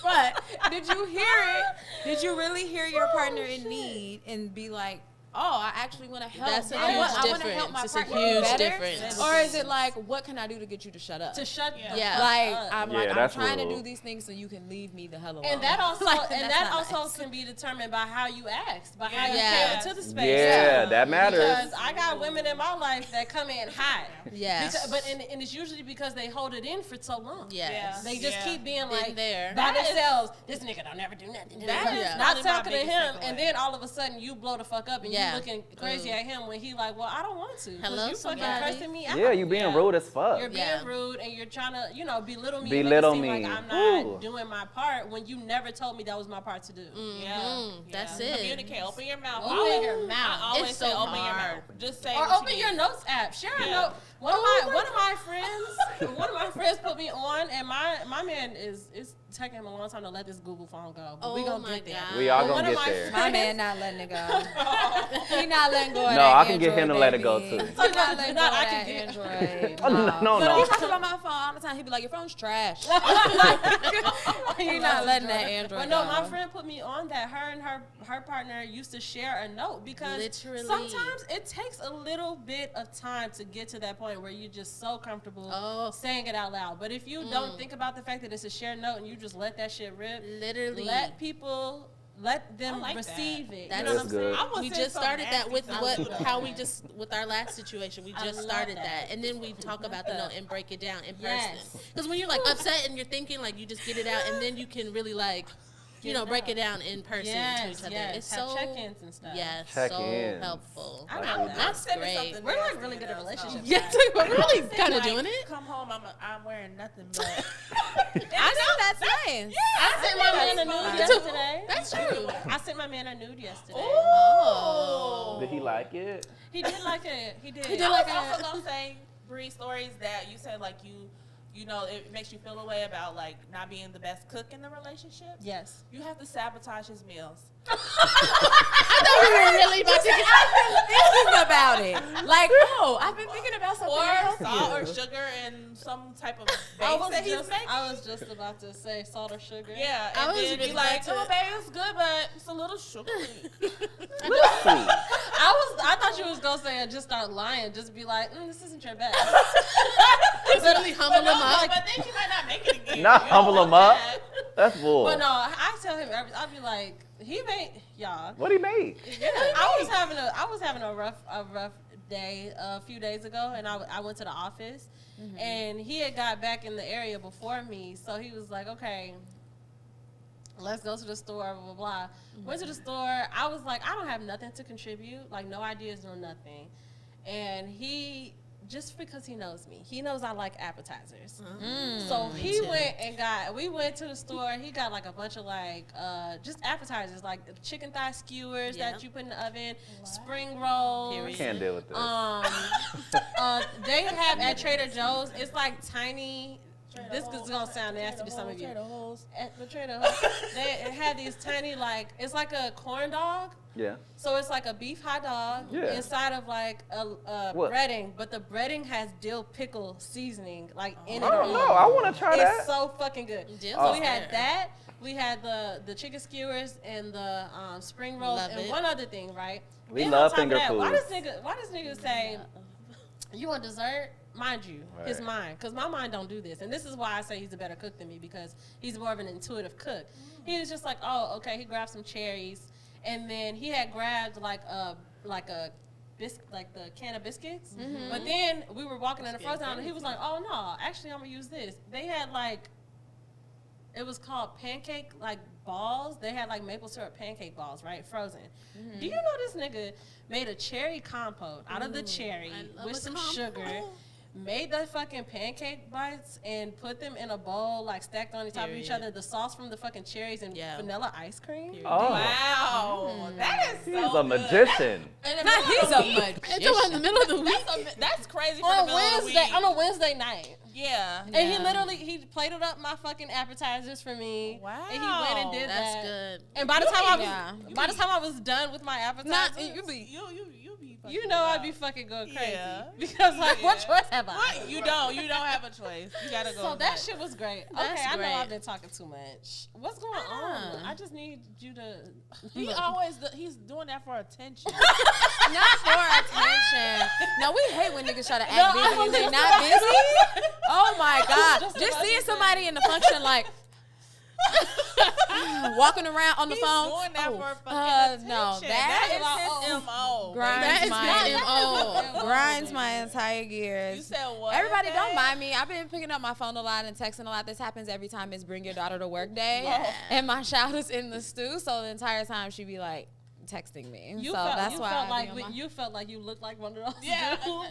but did you hear it? Did you really hear your partner in need and be like, oh, I actually want to help. That's a I huge want to difference. help my It's a partner huge better? difference. Or is it like, what can I do to get you to shut up? To shut I'm trying to do these things so you can leave me the hell alone. And that also can be determined by how you ask, by how you came into the space. Yeah, that matters. Because I got women in my life that come in hot. Yes. And it's usually because they hold it in for so long. Yes. They just keep being like there by themselves. This nigga don't never do nothing. Not talking to him, and then all of a sudden you blow the fuck up and you looking crazy at him when he like, well, I don't want to. Hello, you fucking cursing me out. Yeah, you being rude as fuck. You're being rude, and you're trying to, belittle me. Belittle and me. Like I'm not doing my part when you never told me that was my part to do. That's it. Communicate. Open your mouth. Open your mouth. I always it's say so open your hard. mouth. Just say. Or open your notes app. Share a note. One of my friends put me on, and my man is taking him a long time to let this Google phone go. But we gonna get there. We all gonna get there. My man not letting it go. He not letting go of that. No, I can Android, get him to let it go too. He not letting go of that Android. No. He talks about my phone all the time. He be like, your phone's trash. He not letting that Android But no, go. my friend put me on that. Her and her partner used to share a note, because sometimes it takes a little bit of time to get to that point where you're just so comfortable saying it out loud. But if you don't think about the fact that it's a shared note and you just let that shit rip, let them receive it. That's you know what I'm good. saying? We just started that with with our last situation. We just started that, and then we talk about the note and break it down in person. Because when you're like upset and you're thinking, like, you just get it out, and then you can really break it down in person to each other. It's have so check-ins and stuff. Check-ins. so helpful. I got that. That's great. We're like really good at relationships. Yeah, we're really kind of doing it. Come home, I'm wearing nothing but. I know that's nice. I sent my man a nude yesterday. That's true. I sent my man a nude yesterday. Oh. Did he like it? He did like it. He did. I was also gonna say, Bree, stories that you said, like, you know, it makes you feel a way about, like, not being the best cook in the relationship. Yes. You have to sabotage his meals. I thought we were really about to I've been thinking about it. Like, I've been thinking about something to Or help salt you. or sugar and some type of base that he's making. I was just about to say salt or sugar. Yeah, I and was then really be like, about to- oh, babe, it's good, but it's a little sugary. I thought you was gonna say just start lying, just be like, this isn't your best. Just really humble him up. But then you might not make it again. Not You don't humble want him up. that. That's bull. But no, I tell him I'd be like, he made y'all. What he make? I was having a rough day a few days ago, and I went to the office, and he had got back in the area before me, so he was like, okay, let's go to the store, blah, blah, blah. Went to the store. I was like, I don't have nothing to contribute, like no ideas, no nothing. And he, just because he knows me, he knows I like appetizers. So we went to the store, he got like a bunch of like, just appetizers, like chicken thigh skewers that you put in the oven, spring rolls. I can't deal with this. They have at Trader Joe's, it's like tiny this is gonna sound nasty to some of you. At the Trader they had these tiny it's like a corn dog. Yeah. So it's like a beef hot dog inside of like a breading, but the breading has dill pickle seasoning in it. Oh no, I want to try that. It's so fucking good. So we had that. We had the chicken skewers and the spring rolls and one other thing, right? We love finger food. Why does nigga say you want dessert? Mind you, his mind, because my mind don't do this, and this is why I say he's a better cook than me, because he's more of an intuitive cook. He was just like, oh, okay. He grabbed some cherries, and then he had grabbed like a the can of biscuits. Mm-hmm. But then we were walking in the frozen aisle, and he was like, oh no, actually I'm gonna use this. They had it was called pancake balls. They had maple syrup pancake balls, right? Frozen. Mm-hmm. Do you know this nigga made a cherry compote out of the cherry with some sugar? Made the fucking pancake bites and put them in a bowl, stacked on the top of each other. The sauce from the fucking cherries and vanilla ice cream. Oh wow, that is he's a magician. He's a magician. In the middle of the week. That's crazy. On a Wednesday night. Yeah. And he plated up my fucking appetizers for me. Wow. And he went and did That's that. good. And by the time I was done with my appetizers, you know I'd be fucking going crazy. Yeah. Because what choice have I? What? You don't have a choice. You gotta go. So that shit was great. That's I know great. I've been talking too much. What's going on? I just need you to. He's doing that for attention. Not for attention. No, we hate when niggas try to act busy when they not busy. Oh my God. Just seeing somebody in the function walking around on the phone. He's doing that for fucking attention. No, that is his MO. Grinds my entire gears. You said what? Everybody don't mind me. I've been picking up my phone a lot and texting a lot. This happens every time it's bring your daughter to work day. Yeah. And my child is in the stew, so the entire time she be texting me. You felt like you looked like one of those dudes. No,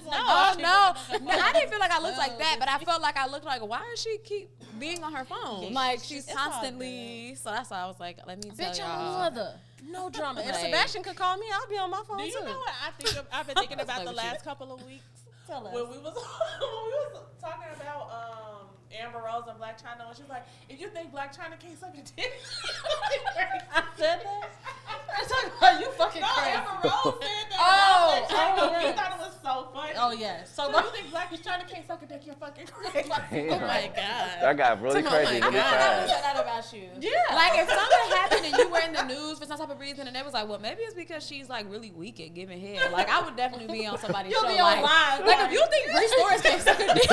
I didn't feel like I looked like that, but I felt like I looked like, why does she keep being on her phone? She's constantly. So that's why I was like, let me tell y'all. I'm a mother. No drama. If Sebastian could call me, I'll be on my phone too. Do you know what I've been thinking about the last couple of weeks? Tell us. When we was talking about Amber Rose and Black China, and she was like, if you think Black China can't suck a dick, I said that? I'm talking about you fucking crazy. Amber Rose said that. You thought it was so funny. Oh, yeah. So you think Black China can't suck a dick, you're fucking crazy. Oh, my God. That got really crazy really fast. I said that about you. Yeah. If something happened and you were in the news for some type of reason, and they was like, well, maybe it's because she's really weak at giving head. I would definitely be on somebody's show. Be on live. If you think Bree Stores can't suck a dick,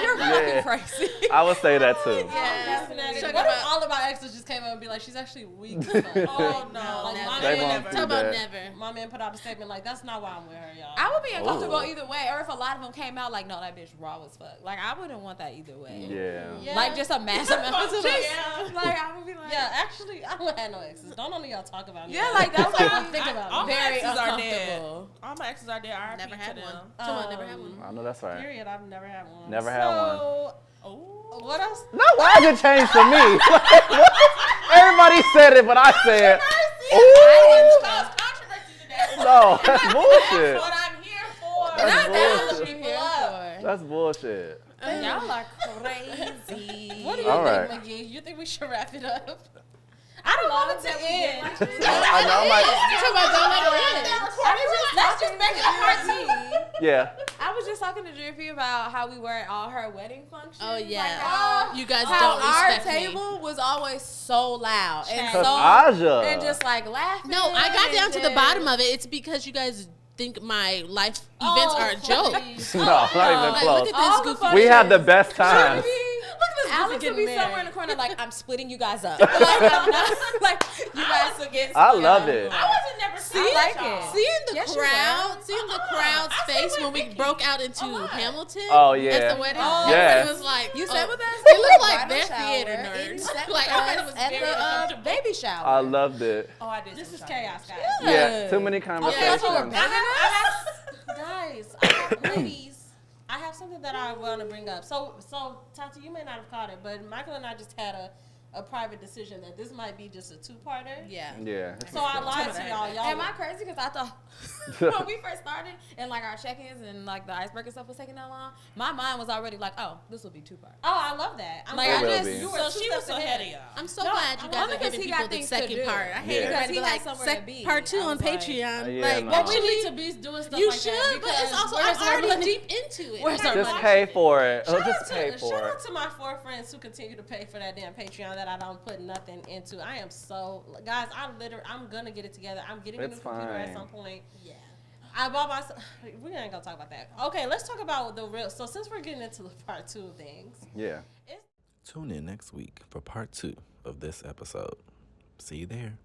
you're fucking crazy. I would say that too. Yeah, definitely. What if all of our exes just came out and be like, she's actually weak? Oh no, never. My man put out a statement that's not why I'm with her, y'all. I would be uncomfortable either way, or if a lot of them came out no, that bitch raw as fuck. I wouldn't want that either way. Yeah. Just a massive amount of I would be actually, I don't have no exes. Don't only y'all talk about me. Yeah, that's what I'm thinking about. All very my exes are dead. uncomfortable. All my exes are dead. I never had one. Never had one. I know that's right. Period. I've never had one. Never had one. What else? No, why did it change to me? Everybody said it, but I said, Cause controversy today. No, that's bullshit. That's what I'm here for. That's bullshit. Y'all are crazy. What do you think, McGee? You think we should wrap it up? I don't want it to end. I know, Let's just make it a part two. Yeah. I was just talking to Drippy about how we were at all her wedding functions. Oh, yeah. How you guys how don't our respect me. table was always so loud. And so Aja. and just laughing. No, I got down to the bottom of it. It's because you guys think my life events are a joke. No, not even close. Look at this goofy. We had the best times. Alex would be somewhere in the corner I'm splitting you guys up. I'm not, you guys will get I love it. I wasn't never Seeing the crowd's face when we broke out into Hamilton. Oh yeah. At the wedding. Yes. It was like You said with us? They look like they're theater nerds. I was at the baby shower. I loved it. Oh, I did. This is chaos, guys. Yeah. Too many conversations. Guys, ladies. I have something that I want to bring up. So Tati, you may not have caught it, but Michael and I just had a private decision that this might be just a two-parter. Yeah. So I lied to y'all. Am I crazy? Because I thought when we first started and like our check-ins and like the icebreaker stuff was taking that long, my mind was already like, oh, this will be two-part. Oh, I love that. I'm like, so she was ahead of y'all. I'm so glad you guys are giving people the second part. I hate everybody to be like, part 2 on Patreon. But we need to be doing stuff you like should, that. But it's also, I'm already deep into it. Just pay for it. Shout out to my 4 friends who continue to pay for that damn Patreon that I don't put nothing into. I am so, guys, I'm gonna get it together. I'm getting a new computer at some point. Yeah. I bought myself, we ain't gonna talk about that. Okay, let's talk about the real, so since we're getting into the part 2 of things. Yeah. Tune in next week for part 2 of this episode. See you there.